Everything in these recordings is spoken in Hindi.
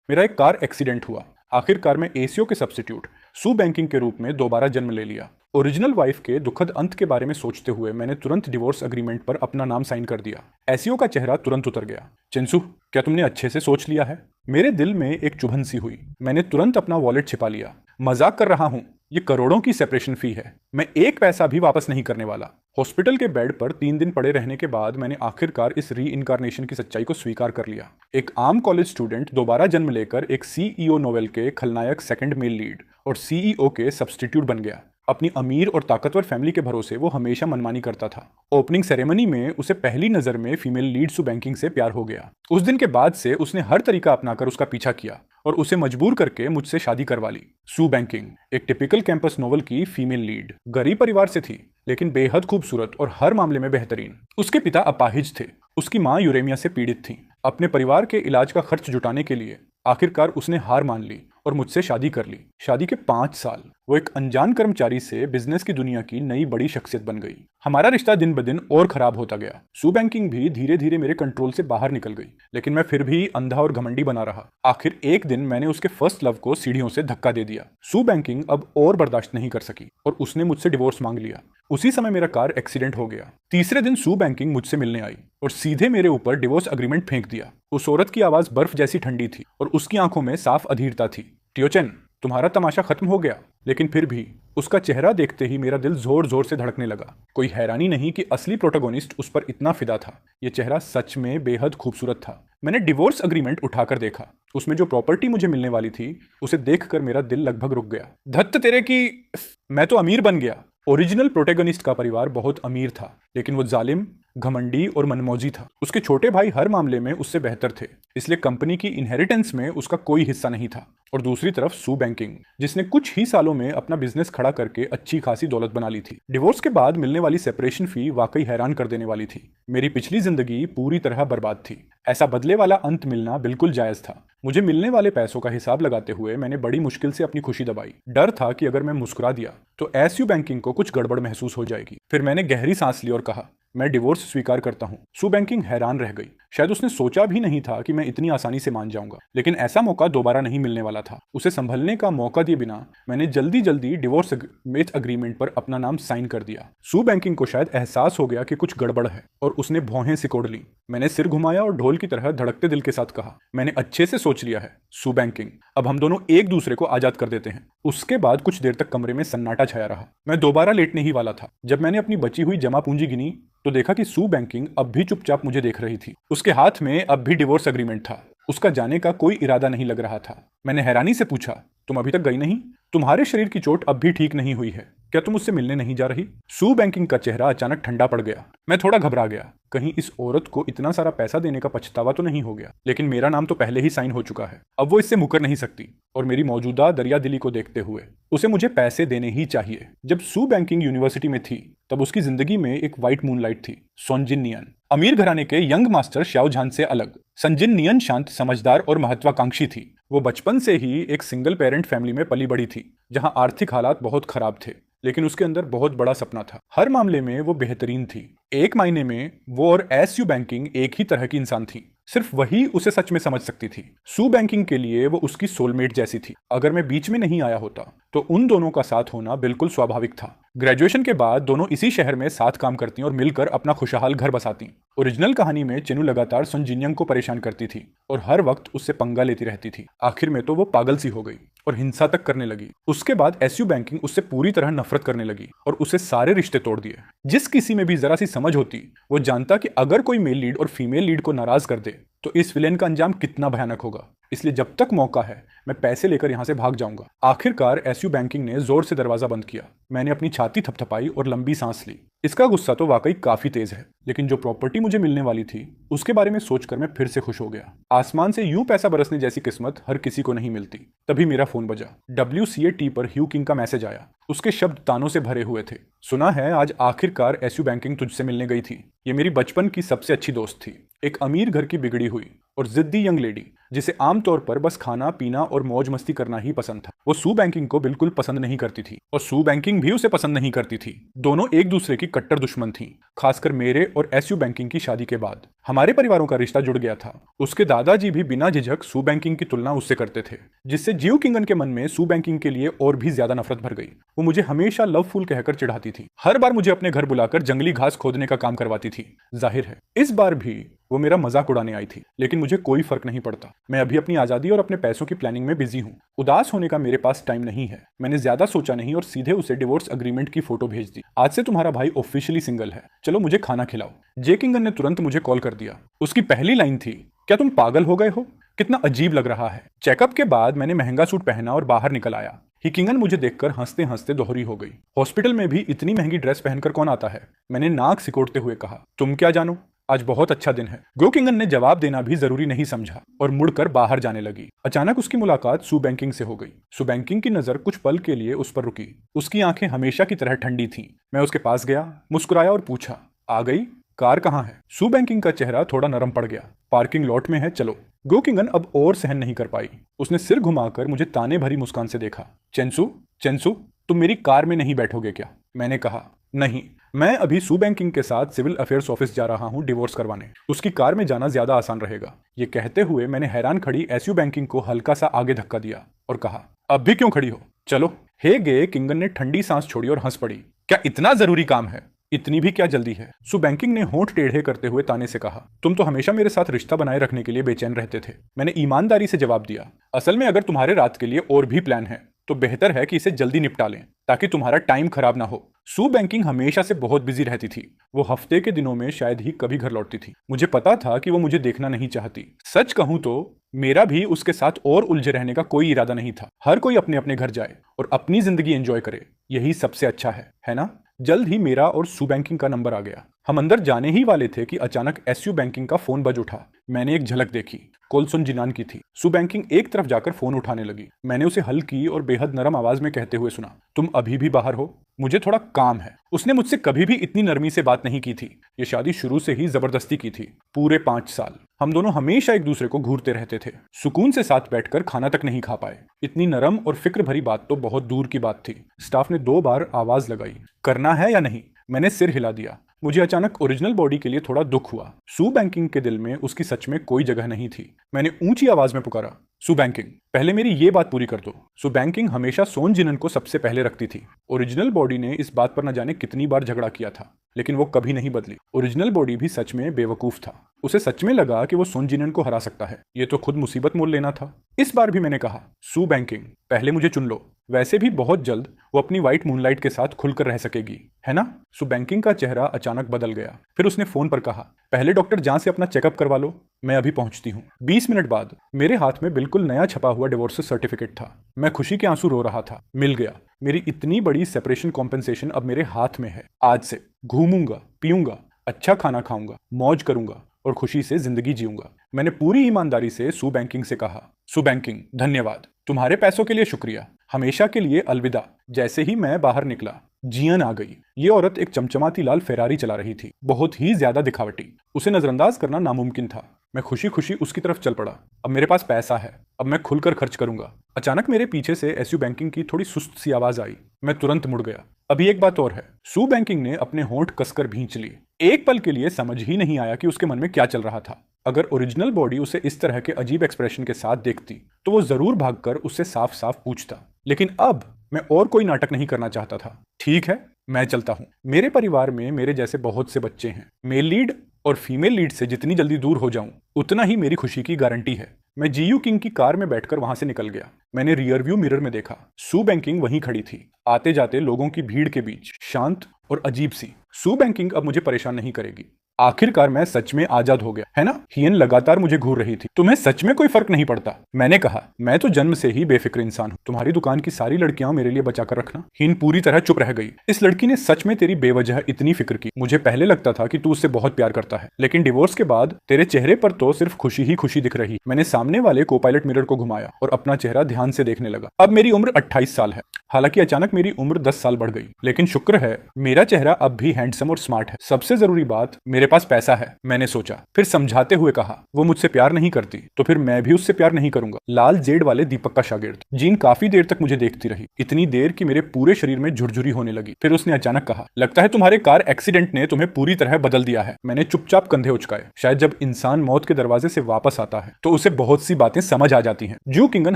मेरा एक कार एक्सीडेंट हुआ। आखिरकार मैं एसीओ के सब्स्टिट्यूट सू बैंकिंग के रूप में दोबारा जन्म ले लिया। ओरिजिनल वाइफ के दुखद अंत के बारे में सोचते हुए मैंने तुरंत डिवोर्स अग्रीमेंट पर अपना नाम साइन कर दिया। एसीओ का चेहरा तुरंत उतर गया। चिंसू, क्या तुमने अच्छे से सोच लिया है? मेरे दिल में एक चुभन सी हुई। मैंने तुरंत अपना वॉलेट छिपा लिया। मजाक कर रहा हूं, ये करोड़ों की सेपरेशन फी है। मैं एक पैसा भी वापस नहीं करने वाला। हॉस्पिटल के बेड पर 3 दिन पड़े रहने के बाद मैंने आखिरकार इस री इनकारनेशन की सच्चाई को स्वीकार कर लिया। एक आम कॉलेज स्टूडेंट दोबारा जन्म लेकर एक सीईओ नोवेल के खलनायक सेकंड मेल लीड और सीईओ के सब्स्टिट्यूट बन गया। अपनी अमीर और ताकतवर फैमिली के भरोसे वो हमेशा मनमानी करता था। ओपनिंग सेरेमनी में उसे पहली नजर में फीमेल लीड सू बैंकिंग से प्यार हो गया। उस दिन के बाद से उसने हर तरीका अपनाकर उसका पीछा किया और उसे मजबूर करके मुझसे शादी करवा ली। सू बैंकिंग एक टिपिकल कैंपस नोवेल की फीमेल लीड, गरीब परिवार से थी लेकिन बेहद खूबसूरत और हर मामले में बेहतरीन। उसके पिता अपाहिज थे, उसकी मां यूरेमिया से पीड़ित थी। अपने परिवार के इलाज का खर्च जुटाने के लिए आखिरकार उसने हार मान ली और मुझसे शादी कर ली। शादी के 5 साल वो एक अनजान कर्मचारी से बिजनेस की दुनिया की नई बड़ी शख्सियत बन गई। हमारा रिश्ता दिन ब दिन और खराब होता गया। सू बैंकिंग भी धीरे धीरे मेरे कंट्रोल से बाहर निकल गई, लेकिन मैं फिर भी अंधा और घमंडी बना रहा। आखिर एक दिन मैंने उसके फर्स्ट लव को सीढ़ियों से धक्का दे दिया। सू बैंकिंग अब और बर्दाश्त नहीं कर सकी और उसने मुझसे डिवोर्स मांग लिया। उसी समय मेरा कार एक्सीडेंट हो गया। तीसरे दिन सू बैंकिंग मुझसे मिलने आई और सीधे मेरे ऊपर डिवोर्स अग्रीमेंट फेंक दिया। उस औरत की आवाज बर्फ जैसी ठंडी थी और उसकी आंखों में साफ अधीरता थी। टियोचेन, तुम्हारा तमाशा खत्म हो गया। लेकिन फिर भी उसका चेहरा देखते ही मेरा दिल जोर जोर से धड़कने लगा। कोई हैरानी नहीं कि असली प्रोटोगोनिस्ट उस पर इतना फिदा था। यह चेहरा सच में बेहद खूबसूरत था। मैंने डिवोर्स अग्रीमेंट उठाकर देखा। उसमें जो प्रॉपर्टी मुझे मिलने वाली थी उसे देखकर मेरा दिल लगभग रुक गया। धत्त तेरे की, मैं तो अमीर बन गया। ओरिजिनल प्रोटैगनिस्ट का परिवार बहुत अमीर था, लेकिन वो जालिम, घमंडी और मनमौजी था। उसके छोटे भाई हर मामले में उससे बेहतर थे, इसलिए कंपनी की इनहेरिटेंस में उसका कोई हिस्सा नहीं था। और दूसरी तरफ सू बैंकिंग, जिसने कुछ ही सालों में अपना बिजनेस खड़ा करके अच्छी खासी दौलत बना ली थी। डिवोर्स के बाद मिलने वाली सेपरेशन फी वाकई हैरान कर देने वाली थी। मेरी पिछली जिंदगी पूरी तरह बर्बाद थी। ऐसा बदले वाला अंत मिलना बिल्कुल जायज था। मुझे मिलने वाले पैसों का हिसाब लगाते हुए मैंने बड़ी मुश्किल से अपनी खुशी दबाई। डर था कि अगर मैं मुस्कुरा दिया तो एसयू बैंकिंग को कुछ गड़बड़ महसूस हो जाएगी। फिर मैंने गहरी सांस ली और कहा, मैं डिवोर्स स्वीकार करता हूं। सू बैंकिंग हैरान रह गई। शायद उसने सोचा भी नहीं था कि मैं इतनी आसानी से मान जाऊंगा, लेकिन ऐसा मौका दोबारा नहीं मिलने वाला था। उसे संभलने का मौका दिए बिना मैंने जल्दी जल्दी डिवोर्स अग्रीमेंट पर अपना नाम साइन कर दिया। सू बैंकिंग को शायद एहसास हो गया कि कुछ गड़बड़ है और उसने भौहें सिकोड़ ली। मैंने सिर घुमाया और ढोल की तरह धड़कते दिल के साथ कहा, मैंने अच्छे से सोच लिया है सू बैंकिंग, अब हम दोनों एक दूसरे को आजाद कर देते हैं। उसके बाद कुछ देर तक कमरे में सन्नाटा छाया रहा। मैं दोबारा लेटने ही वाला था जब मैंने अपनी बची हुई जमा पूंजी गिनी तो देखा कि सू बैंकिंग अब भी चुपचाप मुझे देख रही थी। उसके हाथ में अब भी डिवोर्स अग्रीमेंट था। उसका जाने का कोई इरादा नहीं लग रहा था। मैंने हैरानी से पूछा, तुम अभी तक गई नहीं? तुम्हारे शरीर की चोट अब भी ठीक नहीं हुई है, क्या तुम उससे मिलने नहीं जा रही? सू बैंकिंग का चेहरा अचानक ठंडा पड़ गया। मैं थोड़ा घबरा गया, कहीं इस औरत को इतना सारा पैसा देने का पछतावा तो नहीं हो गया। लेकिन मेरा नाम तो पहले ही साइन हो चुका है, अब वो इससे मुकर नहीं सकती। और मेरी मौजूदा दरिया दिली को देखते हुए उसे मुझे पैसे देने ही चाहिए। जब सू बैंकिंग यूनिवर्सिटी में थी तब उसकी जिंदगी में एक व्हाइट मूनलाइट थी, सोनजिन नियन। अमीर घराने के यंग मास्टर श्याओ झान से अलग संजिन नियन शांत, समझदार और महत्वाकांक्षी थी। वो बचपन से ही एक सिंगल पेरेंट फैमिली में पली बड़ी थी, जहां आर्थिक हालात बहुत खराब थे, लेकिन उसके अंदर बहुत बड़ा सपना था। हर मामले में वो बेहतरीन थी। एक मायने में वो और एसयू बैंकिंग एक ही तरह की इंसान थी। सिर्फ वही उसे सच में समझ सकती थी। सू बैंकिंग के लिए वो उसकी सोलमेट जैसी थी। अगर मैं बीच में नहीं आया होता तो उन दोनों का साथ होना बिल्कुल स्वाभाविक था। ग्रेजुएशन के बाद दोनों इसी शहर में साथ काम करती और मिलकर अपना खुशहाल घर बसाती। ओरिजिनल कहानी में चिनू लगातार सुन जिन्यंग को परेशान करती थी और हर वक्त उससे पंगा लेती रहती थी। आखिर में तो वो पागल सी हो गई और हिंसा तक करने लगी। उसके बाद एसयू बैंकिंग उससे पूरी तरह नफरत करने लगी और उसे सारे रिश्ते तोड़ दिए। जिस किसी में भी जरा सी समझ होती वो जानता कि अगर कोई मेल लीड और फीमेल लीड को नाराज कर दे तो इस विलेन का अंजाम कितना भयानक होगा। इसलिए जब तक मौका है मैं पैसे लेकर यहां से भाग जाऊंगा। आखिरकार एसयू बैंकिंग ने जोर से दरवाजा बंद किया। मैंने अपनी छाती थपथपाई और लंबी सांस ली। इसका गुस्सा तो वाकई काफी तेज है, लेकिन जो प्रॉपर्टी मुझे मिलने वाली थी उसके बारे में सोचकर मैं फिर से खुश हो गया। आसमान से यूं पैसा बरसने जैसी किस्मत हर किसी को नहीं मिलती। तभी मेरा फोन बजा। WCAT पर ह्यू किंग का मैसेज आया। उसके शब्द तानों से भरे हुए थे। सुना है आज आखिरकार एसयू बैंकिंग तुझसे मिलने गई थी। ये मेरी बचपन की सबसे अच्छी दोस्त थी, एक अमीर घर की बिगड़ी हुई और जिद्दी यंग लेडी जिसे आमतौर पर बस खाना पीना और मौज मस्ती करना ही पसंद था। वो सू बैंकिंग को बिल्कुल पसंद नहीं करती थी और सू बैंकिंग भी उसे पसंद नहीं करती थी। दोनों एक दूसरे की कट्टर दुश्मन थीं, खासकर मेरे और एसयू बैंकिंग की शादी के बाद हमारे परिवारों का रिश्ता जुड़ गया था। उसके दादाजी भी बिना झिझक सू बैंकिंग की तुलना उससे करते थे, जिससे जियो किंगन के मन में सू बैंकिंग के लिए और भी ज्यादा नफरत भर गई। वो मुझे हमेशा लवफुल कहकर चिढ़ाती थी, हर बार मुझे अपने घर बुलाकर जंगली घास खोदने का काम करवाती थी। जाहिर है इस बार भी वो मेरा मजाक उड़ाने आई थी, लेकिन मुझे कोई फर्क नहीं पड़ता। मैं अभी अपनी आजादी और अपने पैसों की प्लानिंग में बिजी हूँ। उदास होने का मेरे पास टाइम नहीं है। मैंने ज्यादा सोचा नहीं और सीधे उसे डिवोर्स अग्रीमेंट की फोटो भेज दी। आज से तुम्हारा भाई ऑफिशियली सिंगल है, चलो मुझे खाना खिलाओ। जे किंगन ने तुरंत मुझे कॉल कर दिया। उसकी पहली लाइन थी, क्या तुम पागल हो गए हो? कितना अजीब लग रहा है। चेकअप के बाद मैंने महंगा सूट पहना और बाहर निकल आया। हिकिंगन मुझे देखकर हंसते हंसते दोहरी हो गई। हॉस्पिटल में भी इतनी महंगी ड्रेस पहनकर कौन आता है? मैंने नाक सिकोड़ते हुए कहा, तुम क्या जानो, आज बहुत अच्छा दिन है। गो किंगन ने जवाब देना भी जरूरी नहीं समझा और मुड़कर बाहर जाने लगी। अचानक उसकी मुलाकात सू बैंकिंग से हो गई। सू बैंकिंग की नजर कुछ पल के लिए उस पर रुकी। उसकी आंखें हमेशा की तरह ठंडी थीं। मैं उसके पास गया, मुस्कुराया और पूछा, आ गई? कार कहाँ है? सू बैंकिंग का चेहरा थोड़ा नरम पड़ गया। पार्किंग लॉट में है, चलो। गो किंगन अब और सहन नहीं कर पाई। उसने सिर घुमाकर मुझे ताने भरी मुस्कान से देखा। चेंसू, चेंसू, तुम मेरी कार में नहीं बैठोगे क्या? मैंने कहा, नहीं, मैं अभी सू बैंकिंग के साथ सिविल अफेयर्स ऑफिस जा रहा हूँ डिवोर्स करवाने। उसकी कार में जाना ज्यादा आसान रहेगा। ये कहते हुए मैंने हैरान खड़ी एसयू बैंकिंग को हल्का सा आगे धक्का दिया और कहा, अब भी क्यों खड़ी हो, चलो। हे गे किंगन ने ठंडी सांस छोड़ी और हंस पड़ी। क्या इतना जरूरी काम है? इतनी भी क्या जल्दी है? सू बैंकिंग ने होंठ टेढ़े करते हुए ताने से कहा, तुम तो हमेशा मेरे साथ रिश्ता बनाए रखने के लिए बेचैन रहते थे। मैंने ईमानदारी से जवाब दिया, असल में अगर तुम्हारे रात के लिए और भी प्लान है तो बेहतर है कि इसे जल्दी निपटा लें ताकि तुम्हारा टाइम खराब ना हो। सू बैंकिंग हमेशा से बहुत बिजी रहती थी। वो हफ्ते के दिनों में शायद ही कभी घर लौटती थी। मुझे पता था कि वो मुझे देखना नहीं चाहती। सच कहूं तो मेरा भी उसके साथ और उलझे रहने का कोई इरादा नहीं था। हर कोई अपने अपने घर जाए और अपनी जिंदगी एंजॉय करे, यही सबसे अच्छा है ना? जल्द ही मेरा और सू बैंकिंग का नंबर आ गया। हम अंदर जाने ही वाले थे कि अचानक एसयू बैंकिंग का फोन बज उठा। मैंने एक झलक देखी, कॉल सुन जिनान की थी। सू बैंकिंग एक तरफ जाकर फोन उठाने लगी। मैंने उसे हल्की और बेहद नरम आवाज में कहते हुए सुना, तुम अभी भी बाहर हो? मुझे थोड़ा काम है। उसने मुझसे कभी भी इतनी नरमी से बात नहीं की थी। ये शादी शुरू से ही जबरदस्ती की थी। पूरे 5 साल हम दोनों हमेशा एक दूसरे को घूरते रहते थे। सुकून से साथ बैठकर खाना तक नहीं खा पाए। इतनी नरम और फिक्र भरी बात तो बहुत दूर की बात थी। स्टाफ ने 2 बार आवाज लगाई, करना है या नहीं? मैंने सिर हिला दिया। मुझे अचानक ओरिजिनल बॉडी के लिए थोड़ा दुख हुआ। सू बैंकिंग के दिल में उसकी सच में कोई जगह नहीं थी। मैंने ऊंची आवाज में पुकारा, सू बैंकिंग, पहले मेरी ये बात पूरी कर दो। सू बैंकिंग हमेशा सोन जिनन को सबसे पहले रखती थी। ओरिजिनल बॉडी ने इस बात पर न जाने कितनी बार झगड़ा किया था, लेकिन वो कभी नहीं बदली। ओरिजिनल बॉडी भी सच में बेवकूफ था। उसे सच में लगा कि वो सोन जिनन को हरा सकता है। ये तो खुद मुसीबत मोल लेना था। इस बार भी मैंने कहा, सू बैंकिंग, पहले मुझे चुन लो। वैसे भी बहुत जल्द वो अपनी व्हाइट मूनलाइट के साथ खुलकर रह सकेगी, है ना? सू बैंकिंग का चेहरा अचानक बदल गया। फिर उसने फोन पर कहा, पहले डॉक्टर जहां से अपना चेकअप करवा लो, मैं अभी पहुंचती हूँ। 20 मिनट बाद मेरे हाथ में बिल्कुल नया छपा हुआ डिवोर्स सर्टिफिकेट था। मैं खुशी के आंसू रो रहा था। मिल गया। मेरी इतनी बड़ी सेपरेशन कॉम्पेंसेशन अब मेरे हाथ में है। आज से घूमूंगा, पीऊंगा, अच्छा खाना खाऊंगा, मौज करूंगा और खुशी से जिंदगी जीऊंगा। मैंने पूरी ईमानदारी से सू बैंकिंग से कहा, सू बैंकिंग, धन्यवाद, तुम्हारे पैसों के लिए शुक्रिया, हमेशा के लिए अलविदा। जैसे ही मैं बाहर निकला, जियन आ गई। ये औरत एक चमचमाती लाल फेरारी चला रही थी, बहुत ही ज्यादा दिखावटी। उसे नजरअंदाज करना नामुमकिन था। मैं खुशी खुशी उसकी तरफ चल पड़ा। अब मेरे पास पैसा है, अब मैं खुलकर खर्च करूंगा। अचानक मेरे पीछे से एसयू बैंकिंग की थोड़ी सुस्त सी आवाज आई। मैं तुरंत मुड़ गया। अभी एक बात और है। सू बैंकिंग ने अपने होंठ कसकर भींच लिए। एक पल के लिए समझ ही नहीं आया कि उसके मन में क्या चल रहा था। अगर ओरिजिनल बॉडी उसे इस तरह के अजीब एक्सप्रेशन के साथ देखती तो वो जरूर भागकर उससे साफ साफ पूछता, लेकिन अब मैं और कोई नाटक नहीं करना चाहता था। ठीक है, मैं चलता हूं। मेरे परिवार में मेरे जैसे बहुत से बच्चे हैं। मेल लीड और फीमेल लीड से जितनी जल्दी दूर हो जाऊं उतना ही मेरी खुशी की गारंटी है। मैं जीयू किंग की कार में बैठकर वहां से निकल गया। मैंने रियर व्यू मिरर में देखा, सू बैंकिंग वहीं खड़ी थी, आते जाते लोगों की भीड़ के बीच, शांत और अजीब सी। सू बैंकिंग अब मुझे परेशान नहीं करेगी। आखिरकार मैं सच में आजाद हो गया, है ना? हियन लगातार मुझे घूर रही थी। तुम्हें सच में कोई फर्क नहीं पड़ता? मैंने कहा, मैं तो जन्म से ही बेफिक्र इंसान हूँ। तुम्हारी दुकान की सारी लड़कियां मेरे लिए बचा कर रखना। हियन पूरी तरह चुप रह गई। इस लड़की ने सच में तेरी बेवजह इतनी फिक्र की। मुझे पहले लगता था कि तू उससे बहुत प्यार करता है, लेकिन डिवोर्स के बाद तेरे चेहरे पर तो सिर्फ खुशी ही खुशी दिख रही। मैंने सामने वाले को पायलट मिरर को घुमाया और अपना चेहरा ध्यान से देखने लगा। अब मेरी उम्र 28 साल है। हालांकि अचानक मेरी उम्र 10 साल बढ़ गई, लेकिन शुक्र है मेरा चेहरा अब भी हैंडसम और स्मार्ट है। सबसे जरूरी बात, मेरे पास पैसा है, मैंने सोचा। फिर समझाते हुए कहा, वो मुझसे प्यार नहीं करती तो फिर मैं भी उससे प्यार नहीं करूंगा। लाल जेड वाले दीपक का शागिर्द। जीन काफी देर तक मुझे देखती रही, इतनी देर कि मेरे पूरे शरीर में झुरझुरी होने लगी। फिर उसने अचानक कहा, लगता है तुम्हारे कार एक्सीडेंट ने तुम्हें पूरी तरह बदल दिया है। मैंने चुपचाप कंधे उचकाए। शायद जब इंसान मौत के दरवाजे से वापस आता है तो उसे बहुत सी बातें समझ आ जाती हैं। जू किंगन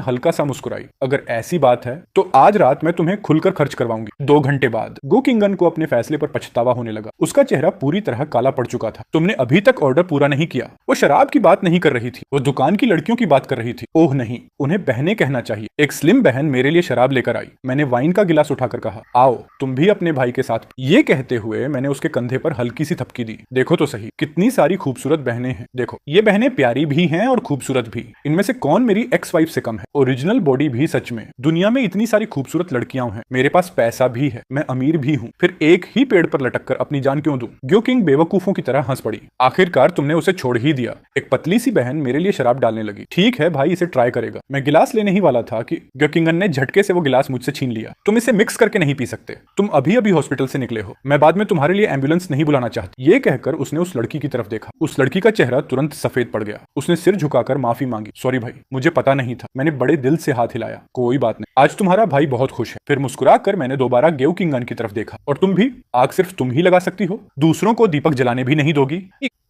हल्का सा मुस्कुराई। अगर ऐसी बात है तो आज रात मैं तुम्हें खुलकर खर्च करवाऊंगी। 2 घंटे बाद गो किंगन को अपने फैसले पर पछतावा होने लगा। उसका चेहरा पूरी तरह काला पड़ चुका था। तुमने अभी तक ऑर्डर पूरा नहीं किया। वो शराब की बात नहीं कर रही थी, वो दुकान की लड़कियों की बात कर रही थी। ओह नहीं, उन्हें बहनें कहना चाहिए। एक स्लिम बहन मेरे लिए शराब लेकर आई। मैंने वाइन का गिलास उठाकर कहा, आओ तुम भी अपने भाई के साथ। ये कहते हुए मैंने उसके कंधे पर हल्की सी थपकी दी। देखो तो सही, कितनी सारी खूबसूरत बहनें हैं। देखो, ये बहनें प्यारी भी हैं और खूबसूरत भी। इनमें से कौन मेरी एक्स वाइफ से कम है? ओरिजिनल बॉडी भी सच में। दुनिया में इतनी सारी खूबसूरत लड़कियां हैं, मेरे पास पैसा भी है, मैं अमीर भी हूँ, फिर एक ही पेड़ पर लटक कर अपनी जान क्यों दूं? ग्यो किंग बेवकूफों की तरह हंस पड़ी। आखिरकार तुमने उसे छोड़ ही दिया। एक पतली सी बहन मेरे लिए शराब डालने लगी। ठीक है भाई, इसे ट्राई करेगा। मैं गिलास लेने ही वाला था कि ग्यो किंगन ने झटके से वो गिलास मुझसे छीन लिया। तुम इसे मिक्स करके नहीं पी सकते, तुम अभी अभी हॉस्पिटल से निकले हो। मैं बाद में तुम्हारे लिए एम्बुलेंस नहीं बुलाना चाहती। ये कहकर उसने उस लड़की की तरफ देखा। उस लड़की का चेहरा तुरंत सफेद पड़ गया। उसने सिर झुकाकर माफी मांगी। सॉरी भाई, मुझे पता नहीं था। मैंने बड़े दिल से हाथ हिलाया। कोई बात नहीं, आज तुम्हारा भाई बहुत खुश है। फिर मुस्कुराकर मैंने दोबारा ग्यो किंगन की तरफ देखा। और तुम भी? आग सिर्फ तुम ही लगा सकती हो, दूसरों को दीपक जलाने भी नहीं दोगी।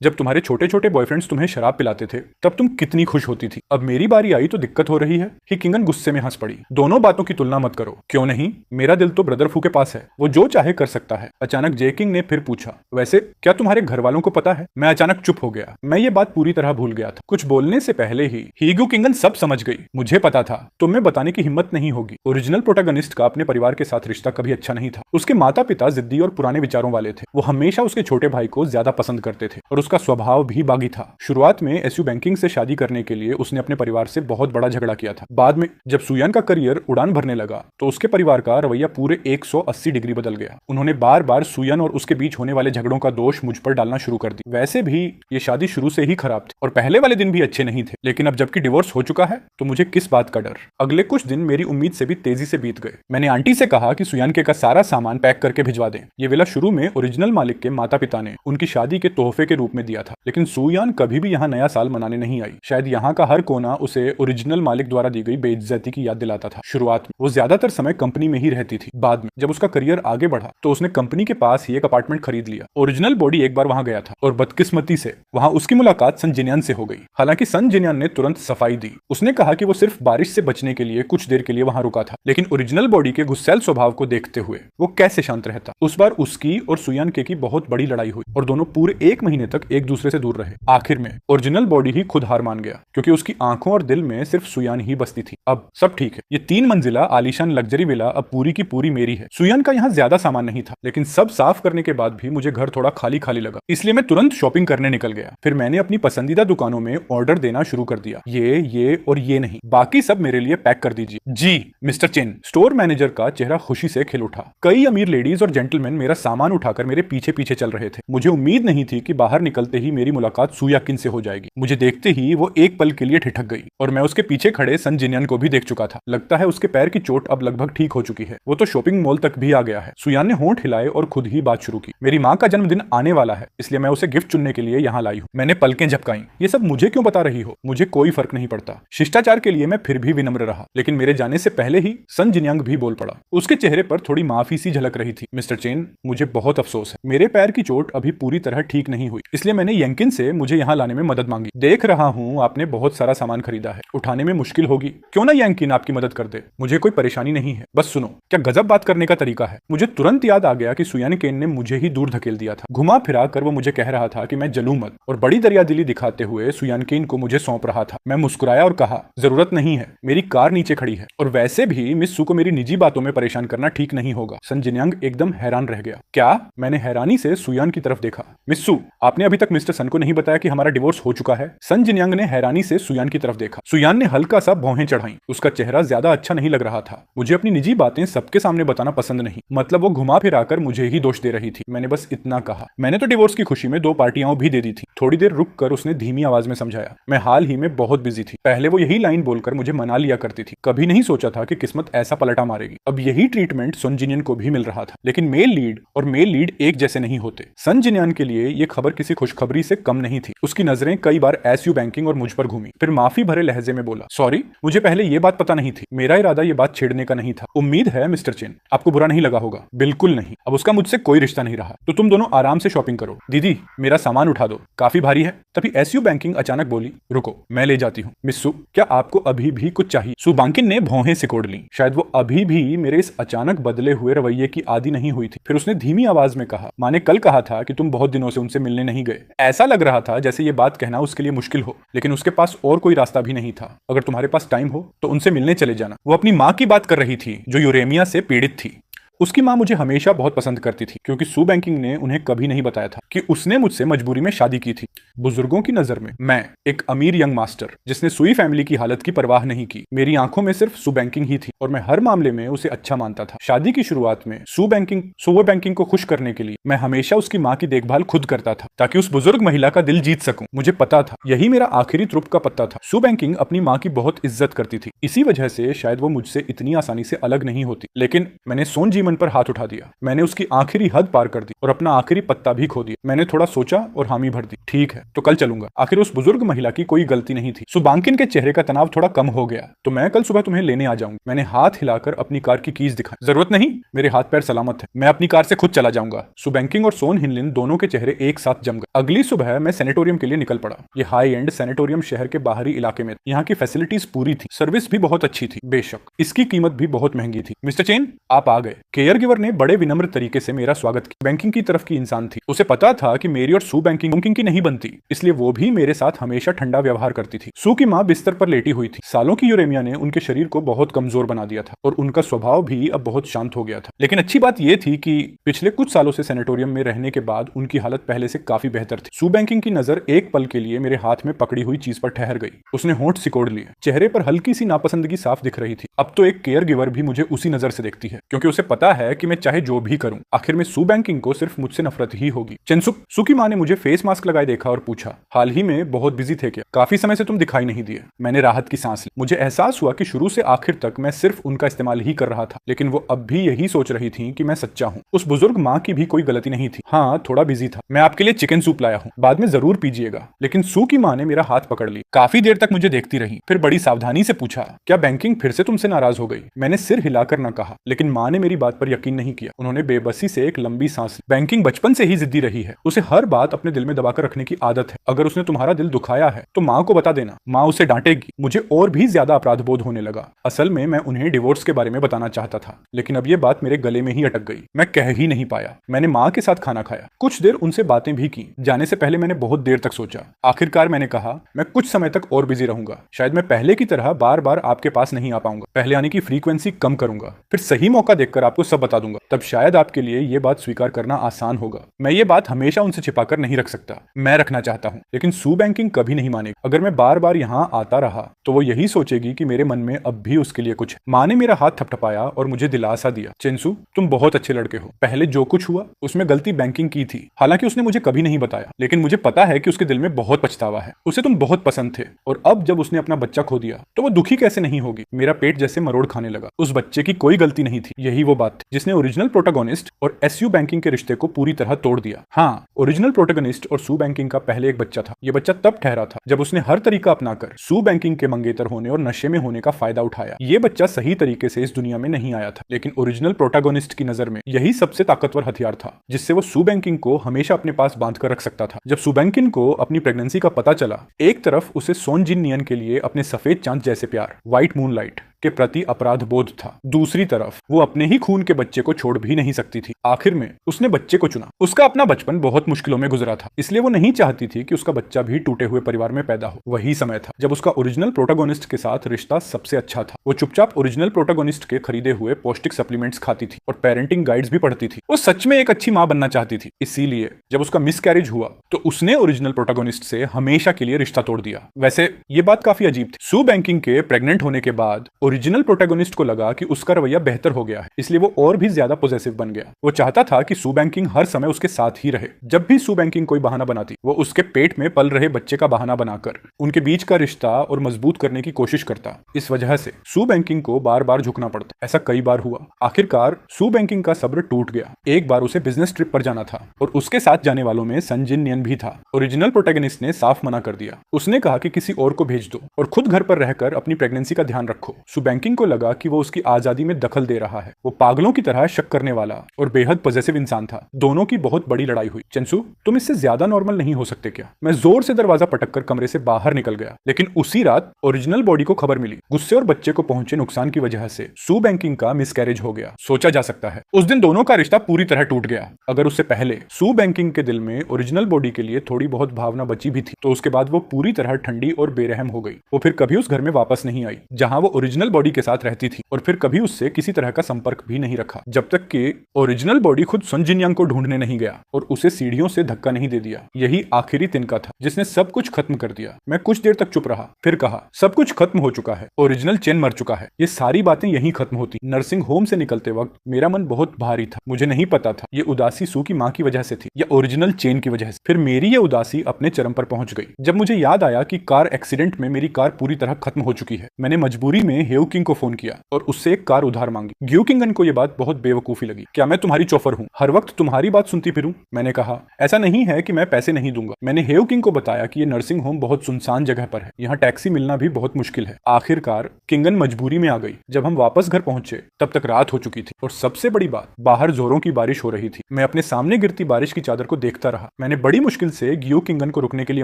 जब तुम्हारे छोटे छोटे बॉयफ्रेंड्स तुम्हें शराब पिलाते थे तब तुम कितनी खुश होती थी। अब मेरी बारी आई तो दिक्कत हो रही है। ही किंगन गुस्से में हंस पड़ी। दोनों बातों की तुलना मत करो। क्यों नहीं? मेरा दिल तो ब्रदर फू के पास है, वो जो चाहे कर सकता है। अचानक जे किंग ने फिर पूछा, वैसे क्या तुम्हारे घर वालों को पता है? मैं अचानक चुप हो गया। मैं ये बात पूरी तरह भूल गया था। कुछ बोलने से पहले ही हीगू किंगन सब समझ गई। मुझे पता था, तुम्हें बताने की हिम्मत नहीं होगी। ओरिजिनल प्रोटैगनिस्ट का अपने परिवार के साथ रिश्ता कभी अच्छा नहीं था। उसके माता पिता जिद्दी और पुराने विचारों वाले थे। वो हमेशा उसके छोटे भाई को ज्यादा पसंद करते थे और उसका स्वभाव भी बागी था। शुरुआत में एसयू बैंकिंग से शादी करने के लिए उसने अपने परिवार से बहुत बड़ा झगड़ा किया था। बाद में जब सुयान का करियर उड़ान भरने लगा तो उसके परिवार का रवैया पूरे 180 डिग्री बदल गया। उन्होंने बार बार सुयान और उसके बीच होने वाले झगड़ों का दोष मुझ पर डालना शुरू कर दी। वैसे भी ये शादी शुरू से ही खराब थी और पहले वाले दिन भी अच्छे नहीं थे, लेकिन अब जबकि डिवोर्स हो चुका है तो मुझे किस बात का डर। अगले कुछ दिन मेरी उम्मीद से भी तेजी से बीत गए। मैंने आंटी से कहा कि सुयान के का सारा सामान पैक करके भिजवा दें। ये विला शुरू में ओरिजिनल मालिक के माता पिता ने उनकी शादी के तोहफे के रूप में दिया था, लेकिन सुयान कभी भी यहाँ नया साल मनाने नहीं आई। शायद यहाँ का हर कोना उसे ओरिजिनल मालिक द्वारा दी गई बेइज्जती की याद दिलाता था। शुरुआत में वो ज्यादातर समय कंपनी में ही रहती थी। बाद में जब उसका करियर आगे बढ़ा तो उसने कंपनी के पास ही एक अपार्टमेंट खरीद लिया। ओरिजिनल बॉडी एक बार वहां गया था और बदकिस्मती से वहां उसकी मुलाकात सन जिन्यान से हो गई। हालांकि सन जिन्यान ने तुरंत सफाई दी। उसने कहा कि वो सिर्फ बारिश से बचने के लिए कुछ देर के लिए वहां रुका था, लेकिन ओरिजिनल बॉडी के गुस्सैल स्वभाव को देखते हुए वो कैसे शांत रहता। उस बार उसकी और सुयान के की बहुत बड़ी लड़ाई हुई और दोनों पूरे 1 महीने तक एक दूसरे से दूर रहे। आखिर में ओरिजिनल बॉडी ही खुद हार मान गया क्योंकि उसकी आंखों और दिल में सिर्फ सुयान ही बसती थी। अब सब ठीक है। ये 3 मंजिला आलीशान लग्जरी विला अब पूरी की पूरी मेरी है। सुयान का यहाँ ज्यादा सामान नहीं था, लेकिन सब साफ करने के बाद भी मुझे घर थोड़ा खाली खाली लगा, इसलिए मैं तुरंत शॉपिंग करने निकल गया। फिर मैंने अपनी पसंदीदा दुकानों में ऑर्डर देना शुरू कर दिया। ये और ये नहीं, बाकी सब मेरे लिए पैक कर दीजिए। जी मिस्टर चेन। स्टोर मैनेजर का चेहरा खुशी से खिल उठा। कई अमीर लेडीज और जेंटलमैन मेरा सामान उठाकर मेरे पीछे पीछे चल रहे थे। मुझे उम्मीद नहीं थी कि बाहर निकलते ही मेरी मुलाकात सुयाकिन से हो जाएगी। मुझे देखते ही वो एक पल के लिए ठिठक गई और मैं उसके पीछे खड़े सन जिन्यान को भी देख चुका था। लगता है उसके पैर की चोट अब लगभग ठीक हो चुकी है। वो तो शॉपिंग मॉल तक भी आ गया है। सुयान ने होंठ हिलाए और खुद ही बात शुरू की। मेरी माँ का जन्मदिन आने वाला है, इसलिए मैं उसे गिफ्ट चुनने के लिए यहाँ लाई हूँ। मैंने पलकें झपकाई। ये सब मुझे क्यों बता रही हो? मुझे कोई फर्क नहीं पड़ता। शिष्टाचार के लिए मैं फिर भी विनम्र रहा, लेकिन मेरे जाने से पहले ही सन जिन्यांग भी बोल पड़ा। उसके चेहरे पर थोड़ी माफी सी झलक रही थी। मिस्टर चेन, मुझे बहुत अफसोस है। मेरे पैर की चोट अभी पूरी तरह ठीक नहीं हुई, इसलिए मैंने यंकिन से मुझे यहाँ लाने में मदद मांगी। देख रहा हूँ आपने बहुत सारा सामान खरीदा है, उठाने में मुश्किल होगी। क्यों ना यंकिन आपकी मदद कर दे? मुझे कोई परेशानी नहीं है, बस सुनो। क्या गजब बात करने का तरीका है। मुझे तुरंत याद आ गया कि सुयान केन ने मुझे ही दूर धकेल दिया था। घुमा फिरा कर वो मुझे कह रहा था कि मैं जलूं मत, और बड़ी दरियादिली दिखाते हुए सुयान केन को मुझे सौंप रहा था। मैं मुस्कुराया और कहा, जरूरत नहीं है, मेरी कार नीचे खड़ी है, और वैसे भी मिस्सू को मेरी निजी बातों में परेशान करना ठीक नहीं होगा। सन जिन्यांग एकदम हैरान रह गया। क्या? मैंने हैरानी से सुयान की तरफ देखा। मिस्सू, आपने अभी तक मिस्टर सन को नहीं बताया कि हमारा डिवोर्स हो चुका है? सन जिन्यांग ने हैरानी से सुयान की तरफ देखा। सुयान ने हल्का सा भौहें चढ़ाई। उसका चेहरा ज्यादा अच्छा नहीं लग रहा था। मुझे अपनी निजी बातें सबके सामने बताना पसंद नहीं। मतलब वो घुमा फिराकर मुझे ही दोष दे रही थी। मैंने बस इतना कहा। मैंने तो डिवोर्स की खुशी में 2 पार्टियां भी दे दी थी। थोड़ी देर रुक कर उसने धीमी आवाज में समझाया, मैं हाल ही में बहुत बिजी थी। पहले वो यही लाइन बोलकर मुझे मना लिया करती थी। कभी नहीं सोचा था कि किस्मत ऐसा पलटा मारेगी। अब यही ट्रीटमेंट सन जिन्यान को भी मिल रहा था। लेकिन मेल लीड और मेल लीड एक जैसे नहीं होते। सन जिन्यान के लिए ये खबर किसी खुशखबरी से कम नहीं थी। उसकी नजरें कई बार एसयू बैंकिंग और मुझ पर घूमी, फिर माफी भरे लहजे में बोला, सॉरी, मुझे पहले ये बात पता नहीं थी, मेरा इरादा ये बात छेड़ने का नहीं था। उम्मीद है मिस्टर चेन आपको बुरा नहीं लगा होगा। बिल्कुल नहीं, अब उसका मुझसे कोई रिश्ता नहीं रहा, तो तुम दोनों आराम से शॉपिंग करो। दीदी मेरा सामान उठा दो, काफी भारी है। तभी एसयू बैंकिंग अचानक बोली, रुको मैं ले जाती हूँ। मिस सु, क्या आपको अभी भी कुछ चाहिए? सु बांकिन ने भौहें सिकोड़ ली। शायद वो अभी भी मेरे इस अचानक बदले हुए रवैये की आदी नहीं हुई थी। फिर उसने धीमी आवाज में कहा, माँ ने कल कहा था कि तुम बहुत दिनों से उनसे मिलने नहीं गए। ऐसा लग रहा था जैसे ये बात कहना उसके लिए मुश्किल हो, लेकिन उसके पास और कोई रास्ता भी नहीं था। अगर तुम्हारे पास टाइम हो तो उनसे मिलने चले जाना। वो अपनी माँ की बात कर रही थी जो यूरेमिया से पीड़ित थी। उसकी माँ मुझे हमेशा बहुत पसंद करती थी, क्योंकि सु बैंकिंग ने उन्हें कभी नहीं बताया था कि उसने मुझसे मजबूरी में शादी की थी। बुजुर्गों की नजर में मैं एक अमीर यंग मास्टर जिसने सुई फैमिली की हालत की परवाह नहीं की। मेरी आंखों में सिर्फ सु बैंकिंग ही थी और मैं हर मामले में उसे अच्छा मानता था। शादी की शुरुआत में सु बैंकिंग को खुश करने के लिए मैं हमेशा उसकी माँ की देखभाल खुद करता था, ताकि उस बुजुर्ग महिला का दिल जीत सकूं। मुझे पता था यही मेरा आखिरी तुरुप का पत्ता था। सु बैंकिंग अपनी माँ की बहुत इज्जत करती थी, इसी वजह से शायद वो मुझसे इतनी आसानी से अलग नहीं होती। लेकिन मैंने सोन जीवन पर हाथ उठा दिया। मैंने उसकी आखिरी हद पार कर दी और अपना आखिरी पत्ता भी खो दिया। मैंने थोड़ा सोचा और हामी भर दी, ठीक है तो कल चलूंगा। आखिर उस बुजुर्ग महिला की कोई गलती नहीं थी। सुबांकिन के चेहरे का तनाव थोड़ा कम हो गया। तो मैं कल सुबह तुम्हें लेने आ जाऊंगा। मैंने हाथ हिलाकर अपनी कार की कीज दिखाई। जरूरत नहीं, मेरे हाथ पैर सलामत है, मैं अपनी कार से खुद चला जाऊंगा। सुबैंकिंग और सोन हिनलिन दोनों के चेहरे एक साथ जम गए। अगली सुबह मैं सैनिटोरियम के लिए निकल पड़ा। ये हाई एंड सैनिटोरियम शहर के बाहरी इलाके में। यहाँ की फैसिलिटीज पूरी थी, सर्विस भी बहुत अच्छी थी। बेशक इसकी कीमत भी बहुत महंगी थी। मिस्टर चेन आप आ गए। केयर गिवर ने बड़े विनम्र तरीके से मेरा स्वागत किया। बैंकिंग की तरफ की इंसान थी, उसे पता था कि मेरी और सु बैंकिंग की नहीं बनती, इसलिए वो भी मेरे साथ हमेशा ठंडा व्यवहार करती थी। सु की माँ बिस्तर पर लेटी हुई थी। सालों की यूरेमिया ने उनके शरीर को बहुत कमजोर बना दिया था और उनका स्वभाव भी अब बहुत शांत हो गया था। लेकिन अच्छी बात यह थी कि पिछले कुछ सालों से सैनिटोरियम में रहने के बाद उनकी हालत पहले से काफी बेहतर थी। सु बैंकिंग की नजर एक पल के लिए मेरे हाथ में पकड़ी हुई चीज पर ठहर गई। उसने होंठ सिकोड़ लिए, चेहरे पर हल्की सी नापसंदगी साफ दिख रही थी। अब तो एक केयर गिवर भी मुझे उसी नजर से देखती है, क्योंकि उसे पता है कि मैं चाहे जो भी करूं आखिर में सु बैंकिंग को सिर्फ मुझसे नफरत ही होगी। चेनसुक, सु की माँ ने मुझे फेस मास्क लगाए देखा और पूछा, हाल ही में बहुत बिजी थे क्या? काफी समय से तुम दिखाई नहीं दिए। मैंने राहत की सांस ली। मुझे एहसास हुआ कि शुरू से आखिर तक मैं सिर्फ उनका इस्तेमाल ही कर रहा था, लेकिन वो अब भी यही सोच रही थी कि मैं सच्चा हूँ। उस बुजुर्ग माँ की भी कोई गलती नहीं थी। हाँ थोड़ा बिजी था। मैं आपके लिए चिकन सूप लाया हूँ, बाद में जरूर पीजिएगा। लेकिन सु की माँ ने मेरा हाथ पकड़ ली। काफी देर तक मुझे देखती रही, फिर बड़ी सावधानी से पूछा, क्या बैंकिंग फिर से तुमसे नाराज हो गई? मैंने सिर हिलाकर न कहा, लेकिन माँ ने मेरी बात पर यकीन नहीं किया। उन्होंने बेबसी से एक लंबी सांस ली। बैंकिंग बचपन से ही जिद्दी रही है, उसे हर बात अपने दिल में दबाकर रखने की आदत है। अगर उसने तुम्हारा दिल दुखाया है तो माँ को बता देना, माँ उसे डांटेगी। मुझे और भी ज्यादा अपराध बोध होने लगा। असल में मैं उन्हें डिवोर्स के बारे में बताना चाहता था, लेकिन अब ये बात मेरे गले में ही अटक गई। मैं कह ही नहीं पाया। मैंने माँ के साथ खाना खाया, कुछ देर उनसे बातें भी की। जाने से पहले मैंने बहुत देर तक सोचा। आखिरकार मैंने कहा, मैं कुछ समय तक और बिजी रहूंगा। शायद मैं पहले की तरह बार बार आपके पास नहीं आ पाऊंगा। पहले आने की फ्रीक्वेंसी कम करूंगा, फिर सही मौका देखकर आपको सब बता दूंगा। तब शायद आपके लिए ये बात स्वीकार करना आसान होगा। मैं ये बात हमेशा उनसे छिपाकर नहीं रख सकता। मैं रखना चाहता हूँ, लेकिन सु बैंकिंग कभी नहीं मानेगी। अगर मैं बार बार यहाँ आता रहा तो वो यही सोचेगी कि मेरे मन में अब भी उसके लिए कुछ है। माँ ने मेरा हाथ थपथपाया और मुझे दिलासा दिया, चेनसु तुम बहुत अच्छे लड़के हो। पहले जो कुछ हुआ उसमें गलती बैंकिंग की थी। हालांकि उसने मुझे कभी नहीं बताया, लेकिन मुझे पता है कि उसके दिल में बहुत पछतावा है। उसे तुम बहुत पसंद थे और अब जब उसने अपना बच्चा खो दिया तो वो दुखी कैसे नहीं होगी। मेरा पेट जैसे मरोड़ खाने लगा। उस बच्चे की कोई गलती नहीं थी। यही वो बात थी जिसने ओरिजिनल प्रोटोगोनिस्ट और एसयू बैंकिंग के रिश्ते को पूरी तरह तोड़ दिया। हाँ, ओरिजिनल प्रोटोगोनिस्ट और सु बैंकिंग का पहले एक बच्चा था। ये बच्चा तब ठहरा था जब उसने हर तरीका अपनाकर सु बैंकिंग के मंगेतर होने और नशे में होने का फायदा उठाया। ये बच्चा सही तरीके से इस दुनिया में नहीं आया था, लेकिन ओरिजिनल प्रोटोगोनिस्ट की नजर में यही सबसे ताकतवर हथियार था जिससे वो सु बैंकिंग को हमेशा अपने पास बांध कर रख सकता था। जब सु बैंकिंग को अपनी प्रेगनेंसी का पता चला, एक तरफ उसे सोन जिन नियन के लिए अपने सफेद चांद जैसे प्यार, व्हाइट मूनलाइट के प्रति अपराध बोध था। दूसरी तरफ वो अपने ही खून के बच्चे को छोड़ भी नहीं सकती थी। आखिर में उसने बच्चे को चुना। उसका अपना बचपन बहुत मुश्किलों में गुजरा था, इसलिए वो नहीं चाहती थी कि उसका बच्चा भी टूटे हुए परिवार में पैदा हो। वही समय था जब उसका ओरिजिनल प्रोटोगोनिस्ट के साथ रिश्ता सबसे अच्छा था। वो चुपचाप ओरिजिनल प्रोटोगोनिस्ट के खरीदे हुए पौष्टिक सप्लीमेंट्स खाती थी और पेरेंटिंग गाइड्स भी पढ़ती थी। वो सच में एक अच्छी माँ बनना चाहती थी। इसीलिए जब उसका मिसकैरेज हुआ तो उसने ओरिजिनल प्रोटोगोनिस्ट से हमेशा के लिए रिश्ता तोड़ दिया। वैसे ये बात काफी अजीब थी। सु बैंकिंग के प्रेग्नेंट होने के बाद ओरिजिनल प्रोटैगनिस्ट को लगा कि उसका रवैया बेहतर हो गया है, इसलिए वो और भी ज्यादा पॉजेसिव बन गया। वो चाहता था कि सू बैंकिंग हर समय उसके साथ ही रहे। जब भी सू बैंकिंग कोई बहाना बनाती, वो उसके पेट में पल रहे बच्चे का बहाना बनाकर उनके बीच का रिश्ता और मजबूत करने की कोशिश करता। इस वजह से सू बैंकिंग को बार बार झुकना पड़ता। ऐसा कई बार हुआ। आखिरकार सू बैंकिंग का सब्र टूट गया। एक बार उसे बिजनेस ट्रिप पर जाना था और उसके साथ जाने वालों में सन जिन नियन भी था। ओरिजिनल प्रोटैगनिस्ट ने साफ मना कर दिया। उसने कहा कि किसी और को भेज दो और खुद घर पर रहकर अपनी प्रेगनेंसी का ध्यान रखो। सू बैंकिंग को लगा कि वो उसकी आजादी में दखल दे रहा है। वो पागलों की तरह शक करने वाला और बेहद पॉजेसिव इंसान था। दोनों की बहुत बड़ी लड़ाई हुई। चेंसू, तुम इससे ज्यादा नॉर्मल नहीं हो सकते क्या? मैं जोर से दरवाजा पटककर कमरे से बाहर निकल गया। लेकिन उसी रात ओरिजिनल बॉडी को खबर मिली। गुस्से और बच्चे को पहुंचे नुकसान की वजह से सू बैंकिंग का मिसकैरेज हो गया। सोचा जा सकता है उस दिन दोनों का रिश्ता पूरी तरह टूट गया। अगर उससे पहले सू बैंकिंग के दिल में ओरिजिनल बॉडी के लिए थोड़ी बहुत भावना बची भी थी, तो उसके बाद वो पूरी तरह ठंडी और बेरहम हो गई। वो फिर कभी उस घर में वापस नहीं आई जहां वो ओरिजिनल बॉडी के साथ रहती थी, और फिर कभी उससे किसी तरह का संपर्क भी नहीं रखा, जब तक कि ओरिजिनल बॉडी खुद सन जिनयांग को ढूंढने नहीं गया और उसे सीढ़ियों से धक्का नहीं दे दिया। यही आखिरी तिनका था जिसने सब कुछ खत्म कर दिया। मैं कुछ देर तक चुप रहा, फिर कहा, सब कुछ खत्म हो चुका है। ओरिजिनल चेन मर चुका है। ये सारी बातें यहीं खत्म होती। नर्सिंग होम से निकलते वक्त मेरा मन बहुत भारी था। मुझे नहीं पता था ये उदासी सू की माँ की वजह से थी या ओरिजिनल चेन की वजह से। फिर मेरी ये उदासी अपने चरम पर पहुंच गई जब मुझे याद आया कि कार एक्सीडेंट में मेरी कार पूरी तरह खत्म हो चुकी है। मैंने मजबूरी में हेउ किंग को फोन किया और उससे एक कार उधार मांगी। ग्यू किंगन को यह बात बहुत बेवकूफी लगी। क्या मैं तुम्हारी चौफर हूँ, हर वक्त तुम्हारी बात सुनती फिरूं? मैंने कहा, ऐसा नहीं है कि मैं पैसे नहीं दूंगा। मैंने हेउ किंग को बताया कि ये नर्सिंग होम बहुत सुनसान जगह पर है, यहाँ टैक्सी मिलना भी बहुत मुश्किल है। आखिरकार किंगन मजबूरी में आ गई। जब हम वापस घर पहुंचे तब तक रात हो चुकी थी और सबसे बड़ी बात, बाहर जोरों की बारिश हो रही थी। मैं अपने सामने गिरती बारिश की चादर को देखता रहा। मैंने बड़ी मुश्किल से ग्यू किंगन को रुकने के लिए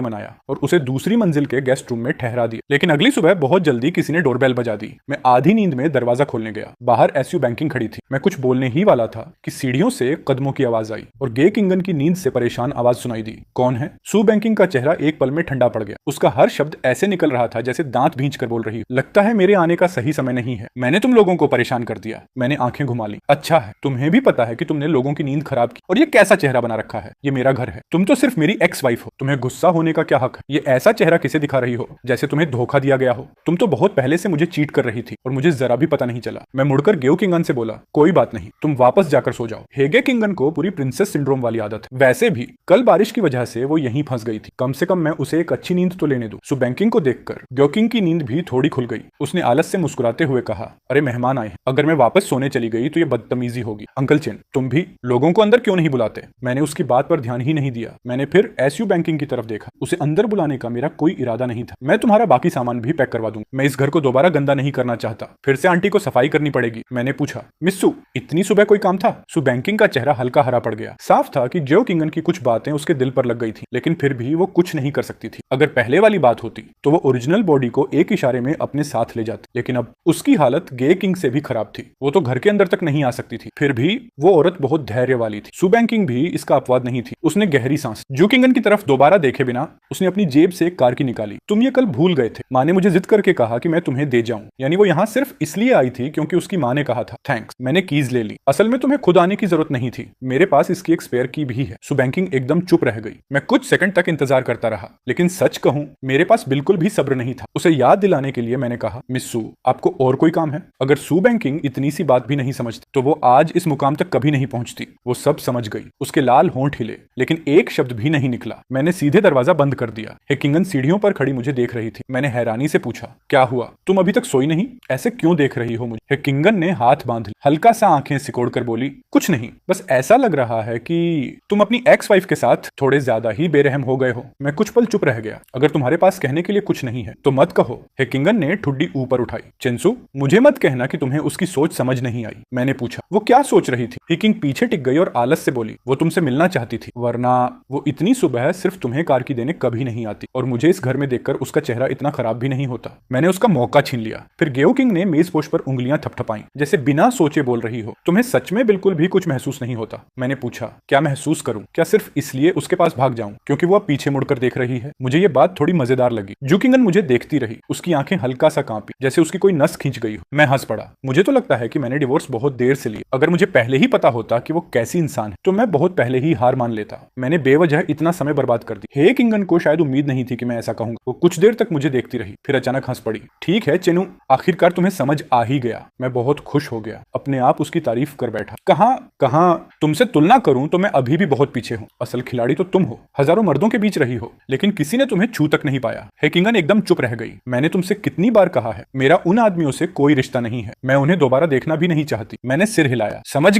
मनाया और उसे दूसरी मंजिल के गेस्ट रूम में ठहरा दिया। लेकिन अगली सुबह बहुत जल्दी किसी ने डोरबेल बजा दी। मैं आधी नींद में दरवाजा खोलने गया। बाहर एसयू बैंकिंग खड़ी थी। मैं कुछ बोलने ही वाला था कि सीढ़ियों से कदमों की आवाज आई और गे किंगन की नींद से परेशान आवाज सुनाई दी। कौन है? सू बैंकिंग का चेहरा एक पल में ठंडा पड़ गया। उसका हर शब्द ऐसे निकल रहा था जैसे दांत भींच कर बोल रही। लगता है मेरे आने का सही समय नहीं है। मैंने तुम लोगों को परेशान कर दिया। मैंने आंखें घुमा ली। अच्छा है, तुम्हें भी पता है कि तुमने लोगों की नींद खराब की। और ये कैसा चेहरा बना रखा है? ये मेरा घर है। तुम तो सिर्फ मेरी एक्स वाइफ हो। तुम्हें गुस्सा होने का क्या हक है? ये ऐसा चेहरा किसे दिखा रही हो जैसे तुम्हें धोखा दिया गया हो। तुम तो बहुत पहले से मुझे चीट कर रही थी और मुझे जरा भी पता नहीं चला। मैं मुड़कर गेओ किंगन से बोला, कोई बात नहीं, तुम वापस जाकर सो जाओ। हेगे किंगन को पूरी प्रिंसेस सिंड्रोम वाली आदत है। वैसे भी कल बारिश की वजह से वो यहीं फंस गई थी। कम से कम मैं उसे एक अच्छी नींद तो लेने दूं। सू बैंकिंग को देखकर ग्यो किंग की नींद भी थोड़ी खुल गई। उसने आलस से मुस्कुराते हुए कहा, अरे मेहमान आए हैं, अगर मैं वापस सोने चली गई तो ये बदतमीजी होगी। अंकल चेन, तुम भी लोगों को अंदर क्यों नहीं बुलाते? मैंने उसकी बात पर ध्यान ही नहीं दिया। मैंने फिर एसयू बैंकिंग की तरफ देखा। उसे अंदर बुलाने का मेरा कोई इरादा नहीं था। मैं तुम्हारा बाकी सामान भी पैक करवा दूंगा। मैं इस घर को दोबारा गंदा नहीं करना चाहता। फिर से आंटी को सफाई करनी पड़ेगी। मैंने पूछा, मिस्सू, इतनी सुबह कोई काम था? सू बैंकिंग का चेहरा हल्का हरा पड़ गया। साफ था कि जो किंगन की कुछ बातें उसके दिल पर लग गई थी, लेकिन फिर भी वो कुछ नहीं कर सकती थी। अगर पहले वाली बात होती तो वो ओरिजिनल बॉडी को एक इशारे में अपने साथ ले जाती, लेकिन अब उसकी हालत गे किंग से भी खराब थी। वो तो घर के अंदर तक नहीं आ सकती थी। फिर भी वो औरत बहुत धैर्य वाली थी। सू बैंकिंग भी इसका अपवाद नहीं थी। उसने गहरी सांस जो किंगन की तरफ दोबारा देखे बिना उसने अपनी जेब से एक कार की निकाली। तुम ये कल भूल गए थे। माँ ने मुझे जिद करके कहा कि मैं तुम्हें दे जाऊं। यानी वो यहाँ सिर्फ इसलिए आई थी क्योंकि उसकी माँ ने कहा था। थैंक्स। मैंने कीज ले ली। असल में तुम्हें खुद आने की जरूरत नहीं थी। मेरे पास इसकी एक स्पेयर की भी है। सू बैंकिंग एकदम चुप रह गई। मैं कुछ सेकंड तक इंतजार करता रहा, लेकिन सच कहूं मेरे पास बिल्कुल भी सब्र नहीं था। उसे याद दिलाने के लिए मैंने कहा, मिस सू, आपको और कोई काम है? अगर सू बैंकिंग इतनी सी बात भी नहीं समझती तो वो आज इस मुकाम तक कभी नहीं पहुंचती। वो सब समझ गई। उसके लाल होंठ हिले, लेकिन एक शब्द भी नहीं निकला। मैंने सीधे दरवाजा बंद कर दिया। किंगन सीढ़ियों पर खड़ी मुझे देख रही थी। मैंने हैरानी से पूछा, क्या हुआ? तुम अभी तक सोई नहीं? ऐसे क्यों देख रही हो मुझे? किंगन ने हाथ बांध ली। हल्का सा आंखें सिकोड़कर बोली, कुछ नहीं, बस ऐसा लग रहा है कि तुम अपनी एक्स वाइफ के साथ थोड़े ज्यादा ही बेरहम हो गए हो। मैं कुछ पल चुप रह गया। अगर तुम्हारे पास कहने के लिए कुछ नहीं है तो मत कहो। किंगन ने ठुड्डी ऊपर उठाई। चेंसू, मुझे मत कहना कि तुम्हें उसकी सोच समझ नहीं आई। मैंने पूछा, वो क्या सोच रही थी? हिकिंग पीछे टिक गई और आलस से बोली, वो तुमसे मिलना चाहती थी, वरना वो इतनी सुबह सिर्फ तुम्हें कार की देने कभी नहीं आती, और मुझे इस घर में देखकर उसका चेहरा इतना खराब भी नहीं होता। मैंने उसका मौका छीन लिया। फिर गेओ किंग ने मेज पोश पर उंगलियां थपथपाई, जैसे बिना सोचे बोल रही हो। तुम्हें सच में बिल्कुल भी कुछ महसूस नहीं होता? मैंने पूछा, क्या महसूस करूं? क्या सिर्फ इसलिए उसके पास भाग जाऊं क्योंकि वो अब पीछे मुड़कर देख रही है? मुझे ये बात थोड़ी मजेदार लगी। जू किंगन मुझे देखती रही। उसकी आंखें हल्का सा कांपी, जैसे उसकी कोई नस खींच गई हो। मैं हंस पड़ा। मुझे तो लगता है कि मैंने डिवोर्स बहुत देर से लिया। अगर मुझे पहले ही पता होता कि वो कैसी इंसान है तो मैं बहुत पहले ही हार मान लेता। मैंने बेवजह इतना समय बर्बाद कर दी। हे किंगन को शायद उम्मीद नहीं थी कि मैं ऐसा कहूंगा। वो कुछ देर तक मुझे देखती रही, फिर अचानक हंस पड़ी। ठीक है चेनू, आखिरकार तुम्हें समझ आ ही गया। मैं बहुत खुश हो गया, अपने आप उसकी तारीफ कर बैठा। कहां तुमसे तुलना करूं तो मैं अभी भी बहुत पीछे हूं। असल खिलाड़ी तो तुम हो, हजारों मर्दों के बीच रही हो, लेकिन किसी ने तुम्हें छू तक नहीं पाया। हेकिंगन एकदम चुप रह गई। मैंने तुमसे कितनी बार कहा है, मेरा उन आदमियों से कोई रिश्ता नहीं है, मैं उन्हें दोबारा देखना भी नहीं चाहती। मैंने सिर हिलाया। समझ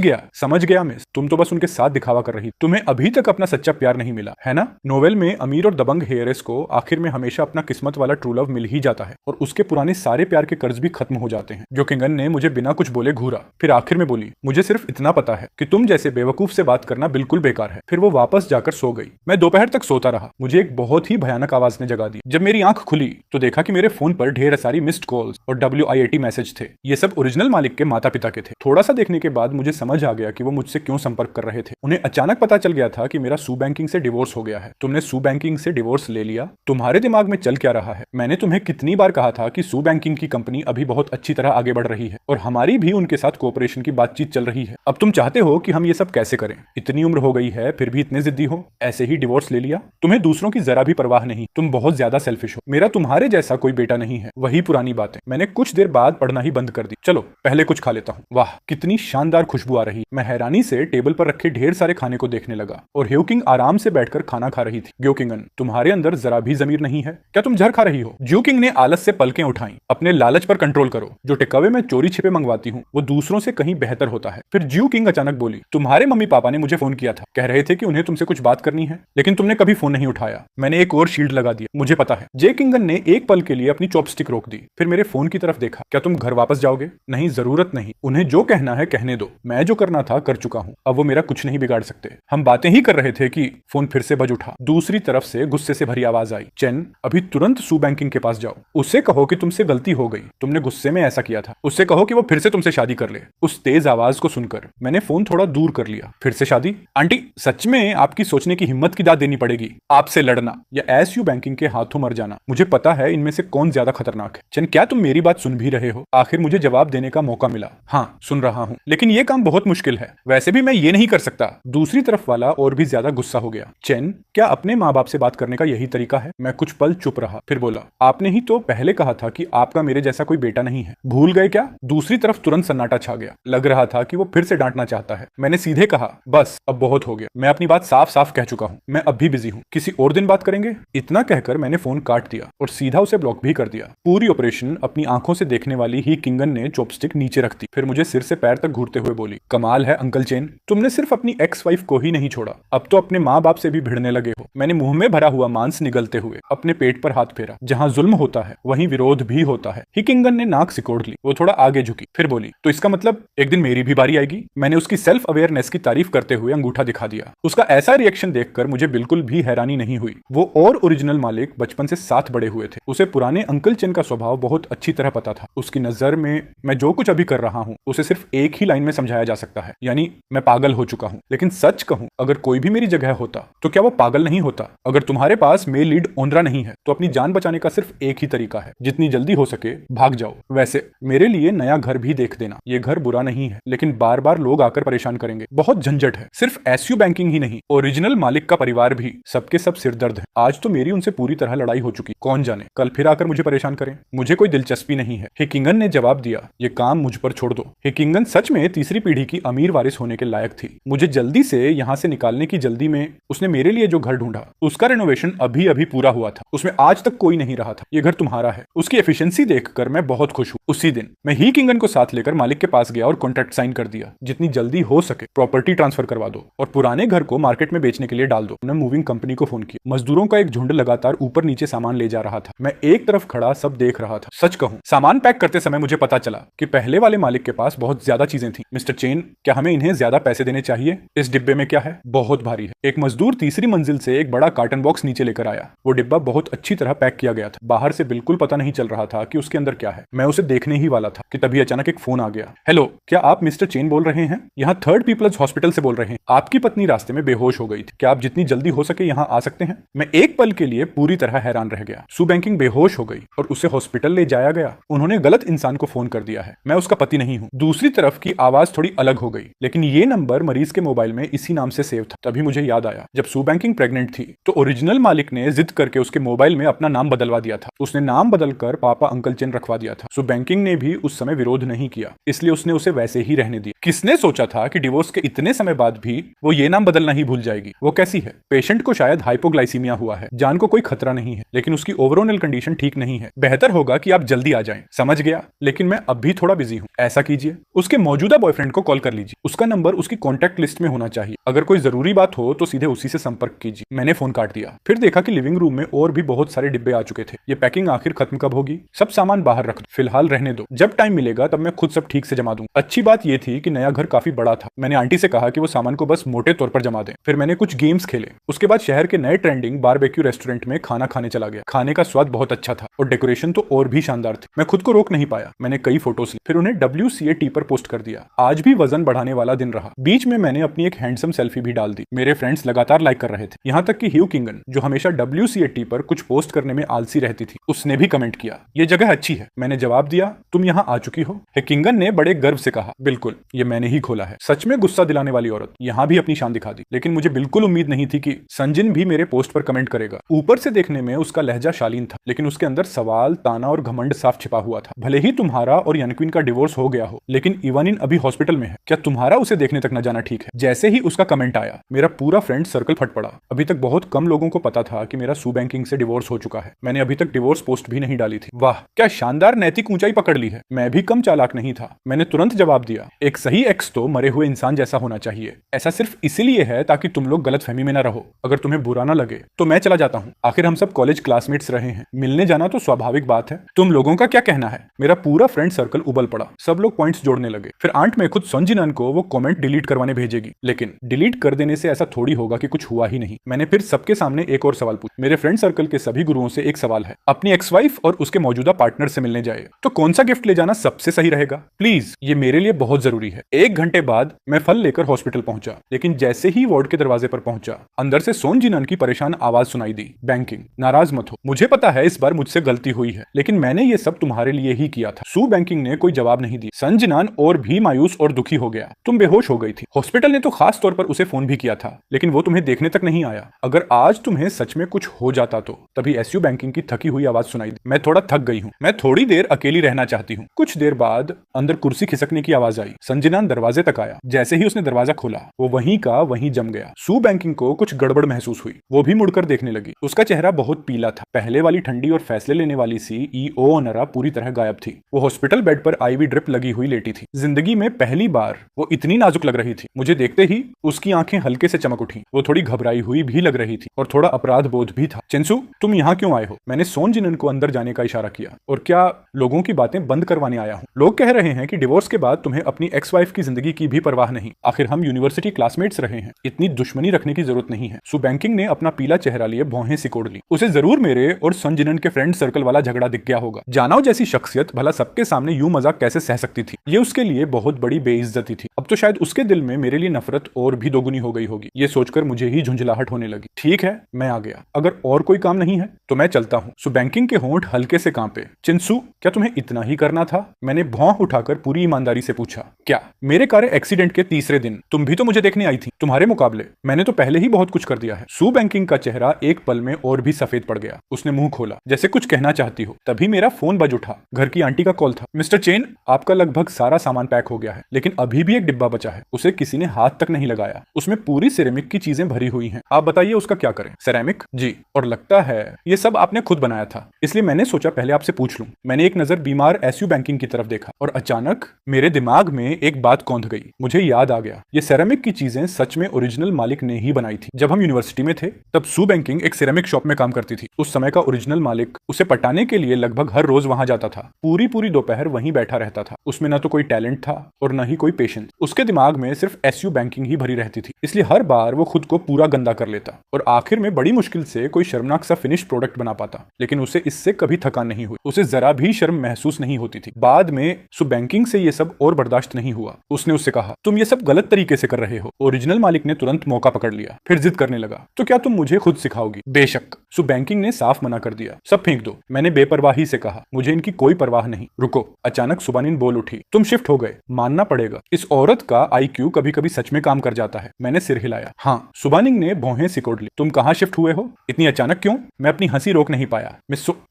गया मिस, तुम तो बस उनके साथ दिखावा कर रही। तुम्हें अभी तक अपना सच्चा प्यार नहीं मिला है ना। नोवेल में अमीर और दबंग हेयरेस को आखिर में हमेशा अपना किस्मत वाला ट्रू लव मिल ही जाता है और उसके पुराने सारे प्यार के कर्ज भी खत्म हो जाते हैं। जो किंगन ने मुझे बिना कुछ बोले घूरा, फिर आखिर में बोली, मुझे सिर्फ इतना पता है कि तुम जैसे बेवकूफ से बात करना बिल्कुल बेकार है। फिर वो वापस जाकर सो गई। मैं दोपहर तक सोता रहा। मुझे एक बहुत ही भयानक आवाज ने जगा दी। जब मेरी आंख खुली तो देखा कि मेरे फोन पर ढेर सारी मिस्ड कॉल्स और WIAT मैसेज थे। ये सब ओरिजिनल मालिक के माता पिता के थे। थोड़ा सा देखने के बाद मुझे समझ आ गया कि वो मुझसे क्यों संपर्क कर रहे थे। उन्हें अचानक पता चल गया था कि मेरा सू बैंकिंग से डिवोर्स हो गया है। तुमने सू बैंकिंग से डिवोर्स ले लिया? तुम्हारे दिमाग में चल क्या रहा है? मैंने तुम्हें कितनी बार कहा था कि सू बैंकिंग की कंपनी अभी बहुत अच्छी तरह आगे बढ़ रही है और हमारी भी उनके साथ कोऑपरेशन की बातचीत चल रही है। अब तुम चाहते हो कि हम ये सब कैसे करें? इतनी उम्र हो गई है फिर भी इतने जिद्दी हो? ऐसे ही डिवोर्स ले लिया? तुम्हें दूसरों की जरा भी परवाह नहीं। तुम बहुत ज्यादा सेल्फिश हो। मेरा तुम्हारे जैसा कोई बेटा नहीं है। वही पुरानी बातें। मैंने कुछ देर बाद पढ़ना ही बंद कर दी। चलो पहले कुछ खा लेता हूँ। वाह कितनी शानदार खुशबू आ रही। मैं हैरानी से टेबल पर रखे ढेर सारे खाने को देखने लगा और ह्यूकिंग आराम से बैठकर खाना खा रही थी। ग्योकिंगन, तुम्हारे अंदर जरा भी जमीर नहीं है क्या? तुम जहर खा रही हो? ज्यूकिंग ने आलस से पलकें उठाई। अपने लालच पर कंट्रोल करो। जो टेकअवे में चोरी छिपे मंगवाती हूँ वो दूसरों से कहीं बेहतर होता है। फिर ज्यूकिंग अचानक बोली, तुम्हारे मम्मी पापा ने मुझे फोन किया था, कह रहे थे कि उन्हें तुमसे कुछ बात करनी है, लेकिन तुमने कभी फोन नहीं उठाया। मैंने एक और शील्ड लगा दिया, मुझे पता है। जे किंगन ने एक पल के लिए अपनी चॉपस्टिक रोक दी, फिर मेरे फोन की तरफ देखा। क्या तुम घर वापस जाओगे? नहीं, जरूरत नहीं। उन्हें जो कहना है कहने दो। मैं जो करना था कर चुका हूँ। अब वो मेरा कुछ नहीं बिगाड़ सकते। हम बातें ही कर रहे थे कि फोन फिर से बज उठा। दूसरी तरफ से गुस्से से भरी आवाज आई, चेन अभी तुरंत सू बैंकिंग के पास जाओ। उससे कहो कि तुमसे गलती हो गई, तुमने गुस्से में ऐसा किया था। उससे कहो कि वो फिर से तुमसे शादी कर ले। उस तेज आवाज को सुनकर मैंने फोन थोड़ा दूर कर लिया। फिर से शादी? आंटी सच में आपकी सोचने की हिम्मत की दाद देनी पड़ेगी। आपसे लड़ना या एसयू बैंकिंग के हाथों मर जाना, मुझे पता है इनमें से कौन ज्यादा खतरनाक है। चेन क्या तुम मेरी बात सुन भी रहे हो? आखिर मुझे जवाब देने का मौका मिला। हाँ सुन रहा हूँ, लेकिन ये काम बहुत मुश्किल है। वैसे भी मैं ये नहीं कर सकता। दूसरी तरफ वाला और भी ज्यादा गुस्सा हो गया। चेन क्या अपने माँ बाप से बात करने का यही तरीका है? मैं कुछ पल चुप रहा, फिर बोला, आपने ही तो पहले कहा था कि आपका मेरे जैसा कोई बेटा नहीं है। भूल गए क्या? दूसरी तरफ तुरंत सन्नाटा छा गया। लग रहा था कि वो फिर से डांटना चाहता है। मैंने सीधे कहा, बस अब बहुत हो गया। मैं अपनी बात साफ साफ कह चुका हूँ। मैं अब भी बिजी हूँ, किसी और दिन बात करेंगे। इतना कहकर मैंने फोन काट दिया और सीधा उसे ब्लॉक भी कर दिया। पूरी ऑपरेशन अपनी आंखों से देखने वाली ही किंगन ने चॉपस्टिक नीचे रख दी। फिर मुझे सिर से पैर तक घूरते हुए बोली, कमाल है अंकल चेन, तुमने सिर्फ अपनी एक्स वाइफ को ही नहीं छोड़ा, अब तो अपने माँ बाप से भी भिड़ने लगे हो। मैंने मुंह में भरा हुआ मांस निगलते हुए अपने पेट पर हाथ फेरा। जहाँ जुल्म होता है वहीं विरोध भी होता है। ही किंगन ने नाक सिकोड़ ली। वो थोड़ा आगे झुकी, फिर बोली, तो इसका मतलब एक दिन मेरी भी बारी आएगी? मैंने उसकी सेल्फ अवेयरनेस की तारीफ करते हुए अंगूठा दिखा दिया। उसका ऐसा रिएक्शन देखकर मुझे बिल्कुल भी हैरानी नहीं हुई। वो और ओरिजिनल मालिक बचपन से साथ बड़े हुए थे। उसे पुराने अंकल चेन का स्वभाव बहुत अच्छी तरह पता था। उसकी नजर में मैं जो कुछ अभी कर रहा हूँ उसे सिर्फ एक ही लाइन में समझाया जा सकता है, यानी मैं पागल हो चुका हूँ। लेकिन सच कहूँ, अगर कोई भी मेरी जगह होता तो क्या वो पागल नहीं होता? अगर तुम्हारे पास मेल लीड ओनरा नहीं है तो अपनी जान बचाने का सिर्फ एक ही तरीका है, जितनी जल्दी हो सके भाग जाओ। वैसे मेरे लिए नया घर भी देख देना। ये घर बुरा नहीं है, लेकिन बार बार लोग आकर परेशान करेंगे, बहुत झंझट है। सिर्फ एसयू बैंकिंग ही नहीं, ओरिजिनल मालिक का परिवार भी, सबके सब सिरदर्द है। आज तो मेरी उनसे पूरी तरह लड़ाई हो चुकी, कौन जाने कल फिर आकर मुझे परेशान करें। मुझे कोई दिलचस्पी नहीं है। हेकिंगन ने जवाब दिया, ये काम मुझ पर छोड़ दो। हेकिंगन सच में तीसरी पीढ़ी की अमीर वारिस होने के लायक थी। मुझे जल्दी से यहाँ से निकालने की जल्दी में उसने मेरे लिए जो घर ढूंढा, उसका रेनोवेशन अभी अभी पूरा हुआ था। उसमें आज तक कोई नहीं रहा था। ये घर तुम्हारा है। उसकी एफिशिएंसी देखकर मैं बहुत खुश हूँ। उसी दिन मैं ही किंगन को साथ लेकर मालिक के पास गया और कॉन्ट्रैक्ट साइन कर दिया। जितनी जल्दी हो सके प्रॉपर्टी ट्रांसफर करवा दो और पुराने घर को मार्केट में बेचने के लिए डाल दो। उन्होंने मूविंग कंपनी को फोन किया। मजदूरों का एक झुंड लगातार ऊपर नीचे सामान ले जा रहा था। मैं एक तरफ खड़ा सब देख रहा था। सच कहूं, सामान पैक करते समय मुझे पता चला कि पहले वाले मालिक के पास बहुत ज्यादा चीजें थी। मिस्टर चेन, क्या हमें इन्हें ज्यादा पैसे देने चाहिए? इस डिब्बे में क्या है? बहुत भारी है। एक मजदूर तीसरी मंजिल से एक बड़ा कार्टन बॉक्स नीचे लेकर आया। वो डिब्बा बहुत अच्छी तरह पैक किया गया था। बाहर से बिल्कुल पता नहीं चल रहा था कि उसके अंदर क्या है। मैं उसे देखने ही वाला था कि तभी अचानक एक फोन आ गया। हेलो, क्या आप मिस्टर चेन बोल रहे हैं? यहाँ थर्ड पीपल्स हॉस्पिटल से बोल रहे हैं। आपकी पत्नी रास्ते में बेहोश हो गई थी। क्या आप जितनी जल्दी हो सके यहाँ आ सकते हैं? मैं एक पल के लिए पूरी तरह हैरान रह गया। सू बैंकिंग बेहोश हो गई और उसे हॉस्पिटल ले जाया गया। उन्होंने गलत इंसान को फोन कर दिया है। मैं उसका पति नहीं हूँ। दूसरी तरफ की आवाज थोड़ी अलग हो गई, लेकिन ये नंबर मरीज के मोबाइल में इसी नाम से सेव था। तभी मुझे याद आया, जब सू बैंकिंग प्रेग्नेंट थी तो ओरिजिनल मालिक ने जिद करके उसके मोबाइल में अपना नाम बदलवा दिया था। उसने नाम बदलकर पापा अंकल चेन रख रखवा दिया था। सो बैंकिंग ने भी उस समय विरोध नहीं किया, इसलिए उसने उसे वैसे ही रहने दिया। किसने सोचा था कि डिवोर्स के इतने समय बाद भी वो ये नाम बदलना ही भूल जाएगी। वो कैसी है? पेशेंट को शायद हाइपोग्लाइसीमिया हुआ है, जान को कोई खतरा नहीं है, लेकिन उसकी ओवरऑल कंडीशन ठीक नहीं है। बेहतर होगा कि आप जल्दी आ जाएं। समझ गया, लेकिन मैं अब भी थोड़ा बिजी हूँ। ऐसा कीजिए, उसके मौजूदा बॉयफ्रेंड को कॉल कर लीजिए। उसका नंबर उसकी कॉन्टैक्ट लिस्ट में होना चाहिए। अगर कोई जरूरी बात हो तो सीधे उसी से संपर्क कीजिए। मैंने फोन काट दिया। फिर देखा कि लिविंग रूम में और भी बहुत सारे डिब्बे आ चुके थे। ये पैकिंग आखिर खत्म कब होगी? सब सामान बाहर रख दो, फिलहाल रहने दो। जब टाइम मिलेगा तब मैं खुद सब ठीक से जमा दूंगा। अच्छी बात यह थी कि नया घर काफी बड़ा था। मैंने आंटी से कहा कि वो सामान को बस मोटे तौर पर जमा दें। फिर मैंने कुछ गेम्स खेले। उसके बाद शहर के नए ट्रेंडिंग बारबेक्यू रेस्टोरेंट में खाना खाने चला गया। खाने का स्वाद बहुत अच्छा था और डेकोरेशन तो और भी शानदार थी। मैं खुद को रोक नहीं पाया। मैंने कई फोटोज ली, फिर उन्हें WCAT पर पोस्ट कर दिया। आज भी वजन बढ़ाने वाला दिन रहा। बीच में मैंने अपनी एक हैंडसम सेल्फी भी डाल दी। मेरे फ्रेंड्स लगातार लाइक कर रहे थे। यहाँ तक कि ह्यू किंगन, जो हमेशा WCAT पर कुछ पोस्ट करने में आलसी रहती थी, उसने भी कमेंट किया, ये जगह अच्छी है। मैंने जवाब दिया, तुम यहाँ आ चुकी हो? किंगन ने बड़े गर्व से कहा, बिल्कुल, ये मैंने ही खोला है। सच में गुस्सा दिलाने वाली औरत। यहाँ भी अपनी शान दिखा दी। लेकिन मुझे बिल्कुल उम्मीद नहीं थी कि संजिन भी मेरे पोस्ट पर कमेंट करेगा। ऊपर से देखने में उसका लहजा शालीन था, लेकिन उसके अंदर सवाल, ताना और घमंड साफ छिपा हुआ था। भले ही तुम्हारा और यनक्विन का डिवोर्स हो गया हो, लेकिन इवानिन अभी हॉस्पिटल में है। क्या तुम्हारा उसे देखने तक न जाना ठीक है? जैसे ही उसका कमेंट आया, मेरा पूरा फ्रेंड सर्कल फट पड़ा। अभी तक बहुत कम लोगों को पता था कि मेरा सू बैंकिंग से डिवोर्स हो चुका है। मैंने अभी तक डिवोर्स पोस्ट भी नहीं डाली थी। वाह, क्या शानदार नैतिक ऊंचाई पकड़ ली है। मैं भी कम चालाक नहीं था। मैंने तुरंत जवाब दिया, एक सही एक्स तो मरे हुए इंसान जैसा होना चाहिए। ऐसा सिर्फ इसीलिए है ताकि तुम लोग गलतफहमी में न रहो। अगर तुम्हें बुरा ना लगे तो मैं चला जाता हूँ। आखिर हम सब कॉलेज क्लासमेट्स रहे हैं। मिलने जाना तो स्वाभाविक बात है। तुम लोगों का क्या कहना है? मेरा पूरा फ्रेंड सर्कल उबल पड़ा। सब लोग पॉइंट्स जोड़ने लगे। फिर आंट में खुद संजिनन को वो कमेंट डिलीट करवाने भेजेगी, लेकिन डिलीट कर देने से ऐसा थोड़ी होगा कि कुछ हुआ ही नहीं। मैंने फिर सबके सामने एक और सवाल पूछा। मेरे फ्रेंड सर्कल के सभी गुरुओं से एक सवाल है, अपनी एक्स वाइफ और उसके मौजूदा पार्टनर से मिलने जाए तो कौन सा गिफ्ट ले जाना सबसे सही रहेगा? प्लीज, ये मेरे लिए बहुत जरूरी है। 1 घंटे बाद मैं फल लेकर हॉस्पिटल पहुंचा, लेकिन जैसे ही वार्ड के दरवाजे पर पहुंचा, अंदर से सोनजिनन की परेशान आवाज सुनाई दी, बैंकिंग, नाराज मत हो। मुझे पता है इस बार मुझसे गलती हुई है, लेकिन मैंने ये सब तुम्हारे लिए ही किया था। सू बैंकिंग ने कोई जवाब नहीं दिया। संजिनन और भी मायूस और दुखी हो गया। तुम बेहोश हो गई थी। हॉस्पिटल ने तो खास तौर पर उसे फोन भी किया था, लेकिन वो तुम्हें देखने तक नहीं आया। अगर आज तुम्हें सच में कुछ हो जाता तो? तभी एसयू बैंकिंग की थकी हुई आवाज सुनाई दी, मैं थोड़ा थक गई हूँ, मैं थोड़ी देर अकेली रहना चाहती हूँ। कुछ देर बाद अंदर कुर्सी खिसकने की आवाज आई। संजिनन दरवाजे तक आया। जैसे ही उसने दरवाजा खोला, वो वहीं का वहीं जम गया। सू बैंकिंग को कुछ गड़बड़ महसूस हुई। वो भी मुड़कर देखने लगी। उसका चेहरा बहुत पीला था। पहले वाली ठंडी और फैसले लेने वाली CEO ओनरा पूरी तरह गायब थी। वो हॉस्पिटल बेड पर IV ड्रिप लगी हुई लेटी थी। जिंदगी में पहली बार वो इतनी नाजुक लग रही थी। मुझे देखते ही उसकी आंखें हल्के से चमक उठी। वो थोड़ी घबराई हुई भी लग रही थी और थोड़ा अपराध बोध भी था। चिंसू, तुम यहाँ क्यों आए हो? मैंने सोनजिनन को अंदर जाने का इशारा किया। और क्या लोगों की बातें बंद करवाने आया हूँ? लोग कह रहे हैं कि डिवोर्स के बाद तुम्हें अपनी एक्स वाइफ की जिंदगी की भी परवाह नहीं। आखिर हम यूनिवर्सिटी क्लासमेट्स रहे हैं। इतनी दुश्मनी रखने की जरूरत नहीं है। सू बैंकिंग ने अपना पीला चेहरा लिए भौहें सिकोड़ ली। उसे जरूर मेरे और संजिनन के फ्रेंड सर्कल वाला झगड़ा दिख गया होगा। जानाओ जैसी शख्सियत भला सबके सामने यूं मजाक कैसे सह सकती थी? ये उसके लिए बहुत बड़ी बेइज्जती थी। अब तो शायद उसके दिल में मेरे लिए नफरत और भी दोगुनी हो गई होगी। ये सोचकर मुझे ही झुंझलाहट होने लगी। ठीक है, मैं आ गया। अगर और कोई काम नहीं है तो मैं चलता हूँ। सू बैंकिंग के होंठ हल्के से कांपे। चिंसू, क्या तुम्हें इतना ही करना था? मैंने भौं उठाकर पूरी ईमानदारी से पूछा। क्या? मेरे कार एक्सीडेंट के तीसरे दिन तुम भी तो मुझे देखने आई थी। तुम्हारे मुकाबले मैंने तो पहले ही बहुत कुछ कर दिया है। सू बैंकिंग का चेहरा एक पल में और भी सफेद पड़ गया। उसने मुंह खोला जैसे कुछ कहना चाहती हो। तभी मेरा फोन बज उठा। घर की आंटी का कॉल था। मिस्टर चेन, आपका लगभग सारा सामान पैक हो गया है, लेकिन अभी भी एक डिब्बा बचा है। उसे किसी ने हाथ तक नहीं लगाया। उसमें पूरी सिरेमिक की चीजें भरी हुई हैं। आप बताइए उसका क्या करें? सिरेमिक? जी। और लगता है ये सब आपने खुद बनाया था, इसलिए मैंने सोचा पहले आपसे पूछ लूं। मैंने एक नजर बीमार एसयू बैंकिंग की तरफ देखा और अचानक मेरे दिमाग में एक बात कौंध गई। मुझे याद आ गया, ये सिरेमिक की चीजें सच में ओरिजिनल मालिक ने ही बनाई थी। जब हम यूनिवर्सिटी में थे तब सू बैंकिंग एक सिरेमिक शॉप में काम करती थी। उस समय का ओरिजिनल मालिक उसे पटाने के लिए लगभग हर रोज वहां जाता था। पूरी दोपहर वहीं बैठा रहता था। उसमें न तो कोई टैलेंट था और न ही कोई पेशेंस। उसके दिमाग में सिर्फ एसयू बैंकिंग ही भरी रहती थी, इसलिए हर बार वो खुद को पूरा गंदा कर लेता और आखिर में बड़ी मुश्किल से कोई शर्मनाक सा फिनिश प्रोडक्ट बना पाता। लेकिन उसे इससे कभी थकान नहीं हुई। उसे जरा भी शर्म महसूस नहीं होती थी। बाद में सू बैंकिंग से ये सब और बर्दाश्त नहीं हुआ। उसने उससे कहा, तुम ये सब गलत तरीके से कर रहे हो। ओरिजिनल मालिक ने तुरंत मौका पकड़ लिया। फिर जिद करने लगा, तो क्या तुम मुझे खुद सिखाओगी? बेशक। सू बैंकिंग ने साफ मना कर दिया। सब फेंक दो। मैंने बेपरवाही से कहा, मुझे इनकी कोई परवाह नहीं। रुको। अचानक सुबानिन बोल उठी, तुम शिफ्ट हो गए। मानना पड़ेगा, इस औरत का IQ कभी कभी सच में काम कर जाता है। मैंने सिर हिलाया। हाँ। सुबानिंग ने भौहें सिकोड़ ली। तुम कहाँ शिफ्ट हुए हो? इतनी अचानक क्यों? मैं अपनी हंसी रोक नहीं पाया।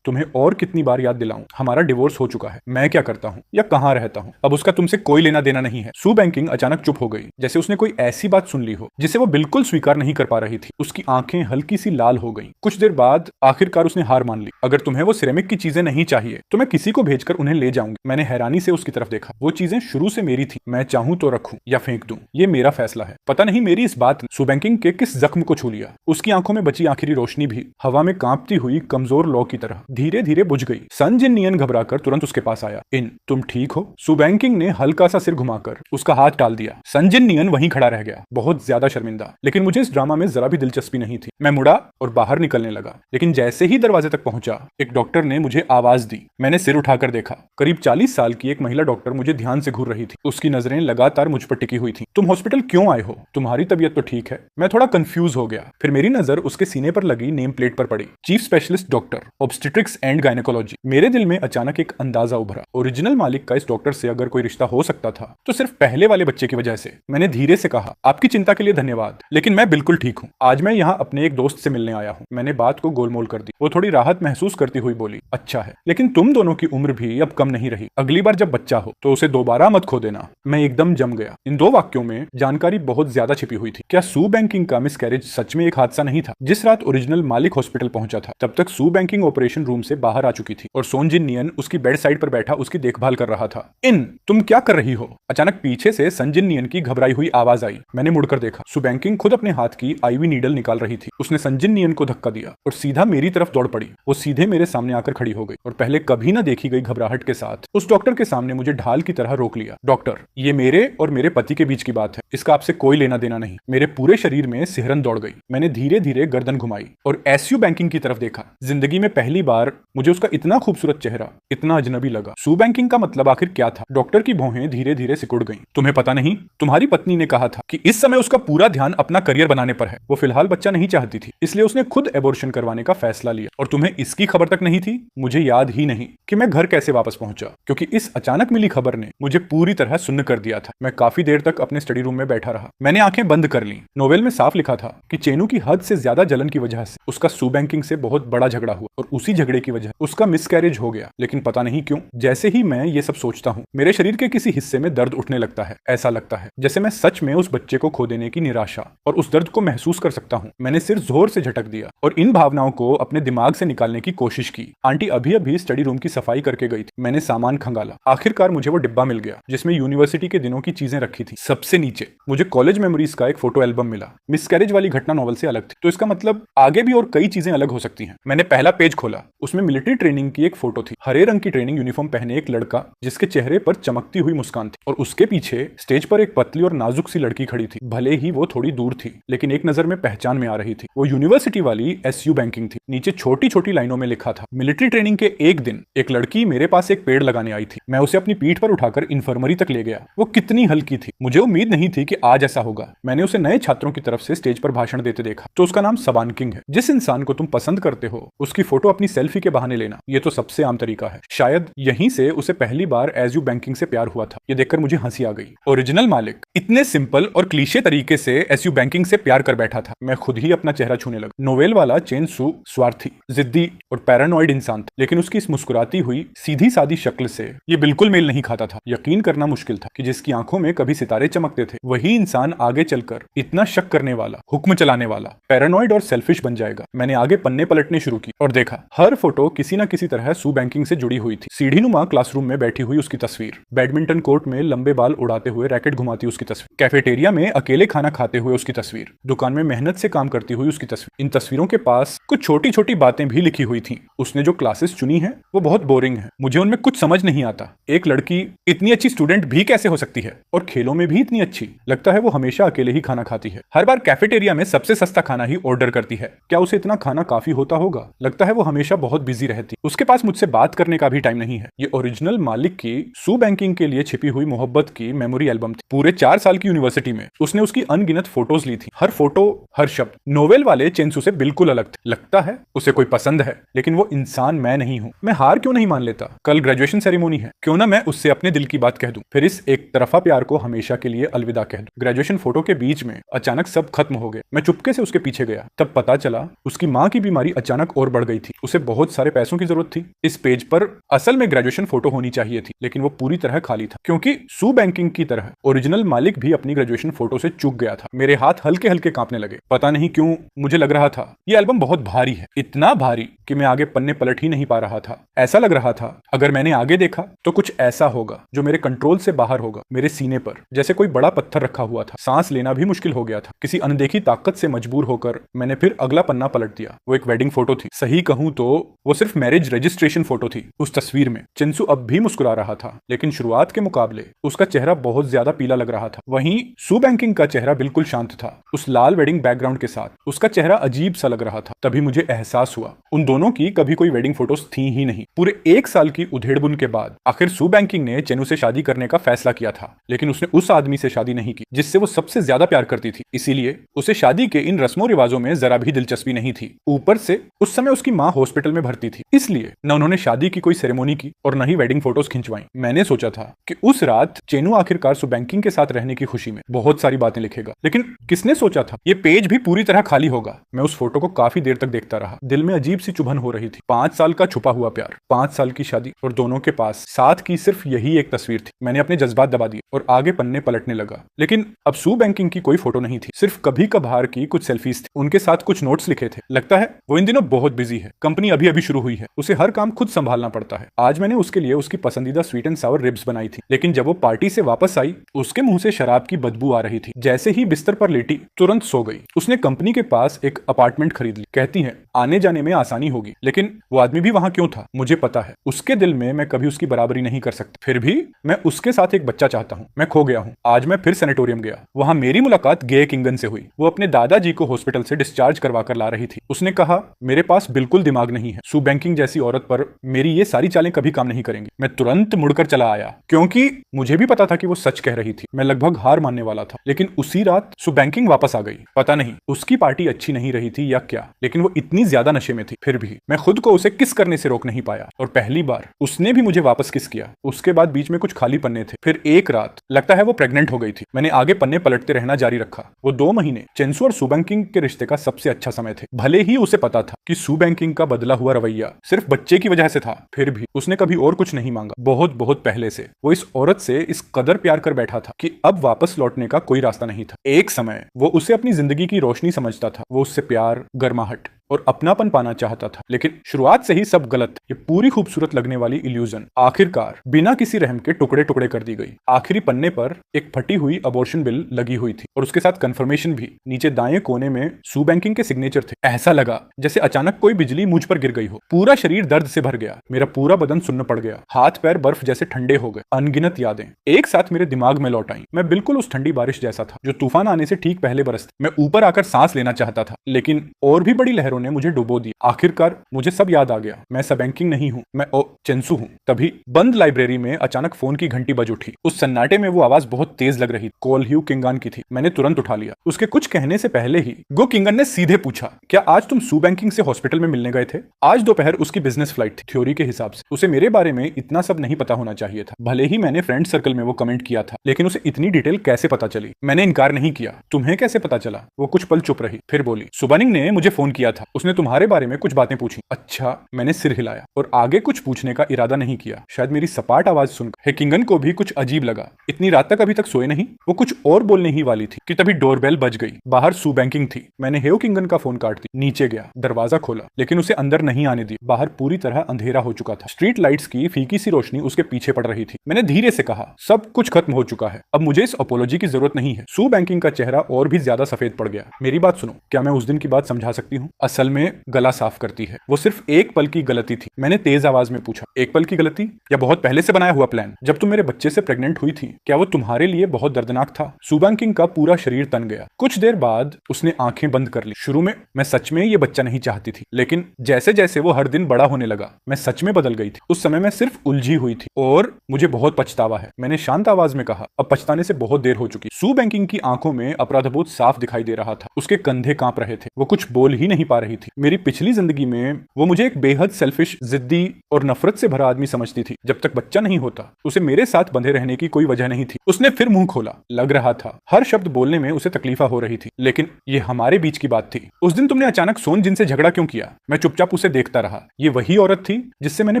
तुम्हें और कितनी बार याद दिलाऊं बताऊं, हमारा डिवोर्स हो चुका है, मैं क्या करता हूं या कहां रहता हूं, अब उसका तुमसे कोई लेना देना नहीं है। सू बैंकिंग अचानक चुप हो गई, जैसे उसने कोई ऐसी बात सुन ली हो जिसे वो बिल्कुल स्वीकार नहीं कर पा रही थी। उसकी आंखें हल्की सी लाल हो गईं। कुछ देर बाद आखिरकार उसने हार मान ली। अगर तुम्हें वो सिरेमिक की चीजें नहीं चाहिए तो मैं किसी को भेजकर उन्हें ले जाऊंगी। मैंने हैरानी से उसकी तरफ देखा। वो चीजें शुरू से मेरी थी, मैं चाहूं तो रखूं या फेंक दूं, ये मेरा फैसला है। पता नहीं मेरी इस बात ने सू बैंकिंग के किस जख्म को छू लिया। उसकी आंखों में बची आखिरी रोशनी भी हवा में कांपती हुई कमजोर लौ की तरह धीरे धीरे बुझ गई। सन जिन नियन घबराकर तुरंत उसके पास आया। इन, तुम ठीक हो? सू बैंकिंग ने हल्का सा सिर घुमाकर उसका हाथ टाल दिया। सन जिन नियन वहीं खड़ा रह गया, बहुत ज्यादा शर्मिंदा। लेकिन मुझे इस ड्रामा में जरा भी दिलचस्पी नहीं थी। मैं मुड़ा और बाहर निकलने लगा, लेकिन जैसे ही दरवाजे तक पहुंचा एक डॉक्टर ने मुझे आवाज दी। मैंने सिर उठाकर देखा। करीब 40 साल की एक महिला डॉक्टर मुझे ध्यान से घूर रही थी। उसकी नजरें लगातार मुझ पर टिकी हुई थी। तुम हॉस्पिटल क्यों आए हो? तुम्हारी तबीयत तो ठीक है। मैं थोड़ा कंफ्यूज हो गया। फिर मेरी नजर उसके सीने पर लगी नेम प्लेट पर पड़ी, chief specialist doctor obstetrics and gynaecology. मेरे दिल में अचानक एक अंदाजा उभरा। ओरिजिनल मालिक का इस डॉक्टर से अगर कोई रिश्ता हो सकता था तो सिर्फ पहले वाले बच्चे की वजह से। मैंने धीरे से कहा, आपकी चिंता के लिए धन्यवाद, लेकिन मैं बिल्कुल ठीक हूँ। आज मैं यहाँ अपने एक दोस्त से मिलने आया हूँ। मैंने बात को गोलमोल कर दी। वो थोड़ी राहत महसूस करती हुई बोली, अच्छा है, लेकिन तुम दोनों की उम्र भी अब कम नहीं रही। अगली बार जब बच्चा हो तो उसे दोबारा मत खो देना। मैं एकदम जम गया। इन दो वाक्यों में जानकारी बहुत ज्यादा छिपी हुई थी। क्या सू बैंकिंग का मिसकैरेज सच में एक हादसा नहीं था? जिस रात ओरिजिनल मालिक हॉस्पिटल पहुंचा था तब तक सू बैंकिंग ऑपरेशन रूम से बाहर आ चुकी थी और सोन जिन नियन उसकी बेड साइड पर बैठा उसकी देखभाल कर रहा था। इन, तुम क्या कर रही हो? अचानक पीछे से सन जिन नियन की घबराई हुई आवाज आई। मैंने मुड़कर देखा। सू बैंकिंग खुद अपने हाथ की आईवी नीडल निकाल रही थी। उसने सन जिन नियन को धक्का दिया और सीधा मेरी तरफ दौड़ पड़ी। वो सीधे मेरे सामने आकर खड़ी हो गई और पहले कभी ना देखी गई घबराहट के साथ उस डॉक्टर के सामने मुझे ढाल की तरह रोक लिया। डॉक्टर, ये मेरे और मेरे पति के बीच की बात है, इसका आपसे कोई लेना देना नहीं। मेरे पूरे शरीर में सिहरन दौड़ गई। मैंने धीरे धीरे गर्दन घुमाई और एसयू बैंकिंग की तरफ देखा। जिंदगी में पहली बार मुझे उसका इतना खूबसूरत चेहरा इतना अजनबी लगा। सू बैंकिंग का मतलब आखिर क्या था? डॉक्टर की भौहें धीरे धीरे सिकुड़ गईं। तुम्हें पता नहीं, तुम्हारी पत्नी ने कहा था कि इस समय उसका पूरा ध्यान अपना करियर बनाने पर है। वो फिलहाल बच्चा नहीं चाहती थी, इसलिए उसने खुद एबॉर्शन करवाने का फैसला लिया। और तुम्हें इसकी खबर तक नहीं थी? मुझे याद ही नहीं कि मैं घर कैसे वापस पहुंचा, क्योंकि इस अचानक मिली खबर ने मुझे पूरी तरह सुन्न कर दिया था। मैं काफी देर तक अपने स्टडी रूम में बैठा रहा। मैंने आंखें बंद कर ली। नोवेल में साफ लिखा था कि चेनू की हद से ज्यादा जलन की वजह से उसका सू बैंकिंग से बहुत बड़ा झगड़ा हुआ और उसी झगड़े की वजह उसका मिसकैरेज हो गया। लेकिन पता नहीं क्यों, जैसे ही मैं ये सब सोचता हूँ मेरे शरीर के किसी हिस्से में दर्द उठने लगता है। ऐसा लगता है जैसे मैं सच में उस बच्चे को खो देने की निराशा और उस दर्द को महसूस कर सकता हूँ। मैंने सिर जोर से झटक दिया और इन भावनाओं को अपने दिमाग से निकालने की कोशिश की। आंटी अभी अभी स्टडी रूम की सफाई करके गई थी। मैंने सामान खंगाला। आखिरकार मुझे वो डिब्बा मिल गया जिसमें यूनिवर्सिटी के दिनों की चीजें रखी थी। सबसे नीचे मुझे कॉलेज मेमोरीज का एक फोटो एल्बम मिला। मिसकैरेज वाली घटना नॉवल से अलग थी, तो इसका मतलब आगे भी और कई चीजें अलग हो सकती हैं। मैंने पहला पेज खोला। उसमें मिलिट्री ट्रेनिंग की एक फोटो थी। हरे रंग की ट्रेनिंग यूनिफॉर्म पहने एक लड़का जिसके चेहरे पर चमकती हुई मुस्कान थी और उसके पीछे स्टेज पर एक पतली और नाजुक सी लड़की खड़ी थी। भले ही वो थोड़ी दूर थी, लेकिन एक नजर में पहचान में आ रही थी। वो यूनिवर्सिटी वाली एसयू बैंकिंग थी। नीचे छोटी छोटी लाइनों में लिखा था, मिलिट्री ट्रेनिंग के एक दिन एक लड़की मेरे पास एक पेड़ लगाने आई थी। मैं उसे अपनी पीठ पर उठाकर इन्फर्मरी तक ले गया। वो कितनी हल्की थी, मुझे उम्मीद नहीं थी कि आज ऐसा होगा। मैंने उसे नए छात्रों की तरफ से स्टेज पर भाषण देते देखा। तो उसका नाम सबान किंग है। जिस इंसान को तुम पसंद करते हो उसकी फोटो अपनी सेल्फी के बहाने लेना, ये तो सबसे आम तरीका है। शायद यहीं से उसे पहली बार एसयू बैंकिंग से प्यार हुआ था। ये देखकर मुझे हंसी आ गई। ओरिजिनल मालिक इतने सिंपल और क्लीशे तरीके से एसयू बैंकिंग से प्यार कर बैठा था। मैं खुद ही अपना चेहरा छूने लगा। नोवेल वाला चेन सू स्वार्थी, जिद्दी और पैरानॉइड इंसान था, लेकिन उसकी इस मुस्कुराती हुई सीधी सादी शक्ल से ये बिल्कुल मेल नहीं खाता था। यकीन करना मुश्किल था कि जिसकी आंखों में कभी सितारे चमकते थे वही इंसान आगे चलकर इतना शक करने वाला, हुक्म चलाने वाला, पैरानॉइड और सेल्फिश बन जाएगा। मैंने आगे पन्ने पलटने शुरू की और देखा हर फोटो किसी न किसी तरह सू बैंकिंग से जुड़ी हुई थी। सीढ़ीनुमा क्लासरूम में बैठी हुई उसकी तस्वीर, बैडमिंटन कोर्ट में लंबे बाल उड़ाते हुए रैकेट घुमाती उसकी तस्वीर, कैफेटेरिया में अकेले खाना खाते हुए उसकी तस्वीर, दुकान में मेहनत से काम करती हुई उसकी तस्वीर। इन तस्वीरों के पास कुछ छोटी छोटी बातें भी लिखी हुई थी। उसने जो क्लासेस चुनी है वो बहुत बोरिंग है, मुझे उनमें कुछ समझ नहीं आता। एक लड़की इतनी अच्छी स्टूडेंट भी कैसे हो सकती है, और खेलों में भी इतनी अच्छी। लगता है वो हमेशा अकेले ही खाना खाती है, हर बार कैफेटेरिया में सबसे सस्ता खाना ही ऑर्डर करती है। क्या उसे इतना खाना काफी होता होगा? लगता है वो हमेशा बहुत बिजी रहती। उसके पास मुझसे बात करने का भी टाइम नहीं है। ये ओरिजिनल मालिक की सू बैंकिंग के लिए छिपी हुई मोहब्बत की मेमोरी एल्बम थी। पूरे 4 साल की यूनिवर्सिटी में उसने उसकी अनगिनत फोटोज ली थी। हर फोटो, हर शब्द नोवेल वाले चेंसू से बिल्कुल अलग थे। लगता है उसे कोई पसंद है, लेकिन वो इंसान मैं नहीं हूं। मैं हार क्यों नहीं मान लेता? कल ग्रेजुएशन सेरेमोनी है, क्यों ना मैं उससे अपने दिल की बात कह दूं, फिर इस एक तरफा प्यार को हमेशा के लिए अलविदा कह दूं। ग्रेजुएशन फोटो के बीच में अचानक सब खत्म हो गए। मैं चुपके से उसके पीछे गया, तब पता चला उसकी मां की बीमारी अचानक और बढ़ गई थी। उसे बहुत सारे पैसों की जरूरत थी। इस पेज पर असल में ग्रेजुएशन फोटो होनी चाहिए थी, लेकिन वो पूरी तरह खाली था, क्योंकि सू बैंकिंग की तरह ओरिजिनल मालिक भी अपनी ग्रेजुएशन फोटो से चूक गया था। मेरे हाथ हल्के हल्के कांपने लगे। पता नहीं क्यों मुझे लग रहा था ये एल्बम बहुत भारी है, इतना भारी कि मैं आगे पन्ने पलट ही नहीं पा रहा था। ऐसा लग रहा था अगर मैंने आगे देखा तो कुछ ऐसा होगा जो मेरे कंट्रोल से बाहर होगा। मेरे सीने पर जैसे कोई बड़ा पत्थर रखा हुआ था। सांस लेना भी मुश्किल हो गया था। किसी अनदेखी ताकत से मजबूर होकर मैंने फिर अगला पन्ना पलट दिया। वो एक वेडिंग फोटो थी। सही कहूं तो वो सिर्फ मैरिज रजिस्ट्रेशन फोटो थी। उस तस्वीर में चिंसू अब भी मुस्कुरा रहा था, लेकिन शुरुआत के मुकाबले उसका चेहरा बहुत ज्यादा पीला लग रहा था। वहीं सू बैंकिंग का चेहरा बिल्कुल शांत था, उस लाल वेडिंग बैकग्राउंड के साथ। उसका चेहरा अजीब सा लग रहा था। तभी मुझे एहसास हुआ उन दोनों की कभी कोई वेडिंग फोटोज थी ही नहीं। पूरे 1 साल की उधेड़बुन के बाद आखिर सू बैंकिंग ने चेनू से शादी करने का फैसला किया था, लेकिन उसने उस आदमी से शादी नहीं की जिससे वो सबसे ज्यादा प्यार करती थी। इसीलिए उसे शादी के इन रस्मों रिवाजों में जरा भी दिलचस्पी नहीं थी। ऊपर से उस समय उसकी माँ हॉस्पिटल में भर्ती थी, इसलिए न उन्होंने शादी की कोई सेरेमोनी की और न ही वेडिंग फोटोज खिंचवाई। मैंने सोचा था कि उस रात चेनू आखिरकार सू बैंकिंग के साथ रहने की खुशी में बहुत सारी बातें लिखेगा, लेकिन किसने सोचा था ये पेज भी पूरी तरह खाली होगा। मैं उस फोटो को काफी देर तक देखता रहा। दिल में अजीब सी चुभन हो रही थी। 5 साल का छुपा हुआ प्यार, 5 साल की शादी और दोनों के पास साथ की सिर्फ यही एक तस्वीर थी। मैंने अपने जज्बात दबा दिए और आगे पन्ने पलटने लगा। लेकिन अब सू बैंकिंग की कोई फोटो नहीं थी, सिर्फ कभी कभार की कुछ सेल्फीज थी। उनके साथ कुछ नोट्स लिखे थे। लगता है वो इन दिनों बहुत बिजी है। कंपनी अभी अभी शुरू हुई है, उसे हर काम खुद संभालना पड़ता है। आज मैंने उसके लिए उसकी पसंदीदा स्वीट एंड सावर रिब्स बनाई थी, लेकिन जब वो पार्टी से वापस आई उसके मुंह से शराब की बदबू आ रही थी। जैसे ही बिस्तर पर लेटी तुरंत सो गई। उसने कंपनी के पास एक अपार्टमेंट खरीद ली। कहती है आने जाने में आसानी होगी, लेकिन वो आदमी भी वहां क्यों था मुझे पता है। उसके दिल में मैं कभी उसकी बराबरी नहीं कर सकता, फिर भी मैं उसके साथ एक बच्चा चाहता हूँ। मैं खो गया हूँ। आज मैं फिर सैनिटोरियम गया। वहां मेरी मुलाकात गे किंगन से हुई। वो अपने दादाजी को हॉस्पिटल से डिस्चार्ज करवा कर ला रही थी। उसने कहा मेरे पास बिल्कुल दिमाग नहीं है। सू बैंकिंग जैसी औरत पर मेरी ये सारी चालें कभी काम नहीं करेंगी। मैं तुरंत मुड़कर चला आया, क्योंकि मुझे भी पता था कि वो सच कह रही थी। मैं लगभग हार मानने वाला था, लेकिन उसी रात सू बैंकिंग वापस आ गई। पता नहीं उसकी पार्टी अच्छी नहीं रही थी या क्या, लेकिन वो इतनी ज्यादा नशे में थी। फिर भी मैं खुद को उसे किस करने से रोक नहीं पाया, और पहली बार उसने भी मुझे वापस किस किया। उसके बाद बीच में कुछ खाली पन्ने थे। फिर एक रात लगता है वो प्रेग्नेंट हो गई थी। मैंने आगे पन्ने पलटते रहना जारी रखा। वो 2 महीने चेंसू और सू बैंकिंग के रिश्ते का सबसे अच्छा समय थे। भले ही उसे पता था कि सू बैंकिंग का बदला हुआ रवैया सिर्फ बच्चे की वजह से था, फिर भी उसने कभी और कुछ नहीं मांगा। बहुत बहुत पहले से वो इस औरत से इस कदर प्यार कर बैठा था कि अब वापस लौटने का कोई रास्ता नहीं था। एक समय वो उसे अपनी जिंदगी की रोशनी समझता था। वो उससे प्यार, गर्माहट और अपनापन पाना चाहता था, लेकिन शुरुआत से ही सब गलत। ये पूरी खूबसूरत लगने वाली इल्यूजन आखिरकार बिना किसी रहम के टुकड़े टुकड़े कर दी गई। आखिरी पन्ने पर एक फटी हुई अबॉर्शन बिल लगी हुई थी और उसके साथ कंफर्मेशन भी। नीचे दाएं कोने में सू बैंकिंग के सिग्नेचर थे। ऐसा लगा जैसे अचानक कोई बिजली मुझ पर गिर गई हो। पूरा शरीर दर्द से भर गया। मेरा पूरा बदन सुन्न पड़ गया। हाथ पैर बर्फ जैसे ठंडे हो गए। अनगिनत यादें एक साथ मेरे दिमाग में लौट आईं। मैं बिल्कुल उस ठंडी बारिश जैसा था जो तूफान आने से ठीक पहले बरसती। मैं ऊपर आकर सांस लेना चाहता था, लेकिन और भी बड़ी लहरों ने मुझे डुबो दिया। आखिरकार मुझे सब याद आ गया। मैं सब बैंकिंग नहीं हूँ, मैं चेंसू हूँ। तभी बंद लाइब्रेरी में अचानक फोन की घंटी बज उठी। उस सन्नाटे में वो आवाज बहुत तेज लग रही। कॉल ह्यू किंगान की थी। मैंने तुरंत उठा लिया। उसके कुछ कहने से पहले ही गो किंगन ने सीधे पूछा, क्या आज तुम सू बैंकिंग से हॉस्पिटल में मिलने गए थे? आज दोपहर उसकी बिजनेस फ्लाइट थी। थ्योरी के हिसाब से उसे मेरे बारे में इतना सब नहीं पता होना चाहिए था। भले ही मैंने फ्रेंड सर्कल में वो कमेंट किया था, लेकिन उसे इतनी डिटेल कैसे पता चली? मैंने इनकार नहीं किया। तुम्हें कैसे पता चला? वो कुछ पल चुप रही, फिर बोली, सुबानिंग ने मुझे फोन किया था। उसने तुम्हारे बारे में कुछ बातें पूछी। अच्छा, मैंने सिर हिलाया और आगे कुछ पूछने का इरादा नहीं किया। शायद मेरी सपाट आवाज सुनकर हेकिंगन को भी कुछ अजीब लगा। इतनी रात तक अभी तक सोए नहीं? वो कुछ और बोलने ही वाली थी कि तभी डोरबेल बज गई। बाहर सू बैंकिंग थी। मैंने हेओ किंगन का फोन काट दिया। नीचे गया, दरवाजा खोला, लेकिन उसे अंदर नहीं आने दिया। बाहर पूरी तरह अंधेरा हो चुका था। स्ट्रीट लाइट्स की फीकी सी रोशनी उसके पीछे पड़ रही थी। मैंने धीरे से कहा, सब कुछ खत्म हो चुका है। अब मुझे इस अपोलॉजी की जरूरत नहीं है। सू बैंकिंग का चेहरा और भी ज्यादा सफेद पड़ गया। मेरी बात सुनो, क्या मैं उस दिन की बात समझा सकती हूँ? असल में गला साफ करती है। वो सिर्फ एक पल की गलती थी। मैंने तेज आवाज में पूछा, एक पल की गलती या बहुत पहले से बनाया हुआ प्लान? जब तुम मेरे बच्चे से प्रेग्नेंट हुई थी, क्या वो तुम्हारे लिए बहुत दर्दनाक था? सू बैंकिंग का पूरा शरीर तन गया। कुछ देर बाद उसने आंखें बंद कर ली। शुरू में मैं सच में ये बच्चा नहीं चाहती थी, लेकिन जैसे जैसे वो हर दिन बड़ा होने लगा, मैं सच में बदल गई थी। उस समय मैं सिर्फ उलझी हुई थी और मुझे बहुत पछतावा है। मैंने शांत आवाज में कहा, अब पछताने से बहुत देर हो चुकी। सू बैंकिंग की आंखों में अपराधबोध साफ दिखाई दे रहा था। उसके कंधे कांप रहे थे। वो कुछ बोल ही नहीं पा रही थी। मेरी पिछली जिंदगी में वो मुझे एक बेहद सेल्फिश, जिद्दी और नफरत से भरा आदमी समझती थी। जब तक बच्चा नहीं होता उसे मेरे साथ बंधे रहने की कोई वजह नहीं थी। उसने फिर मुंह खोला। लग रहा था हर शब्द बोलने में उसे तकलीफा हो रही थी, लेकिन ये हमारे बीच की बात थी। उस दिन तुमने अचानक सोनजिन से झगड़ा क्यों किया? मैं चुपचाप उसे देखता रहा। ये वही औरत थी जिससे मैंने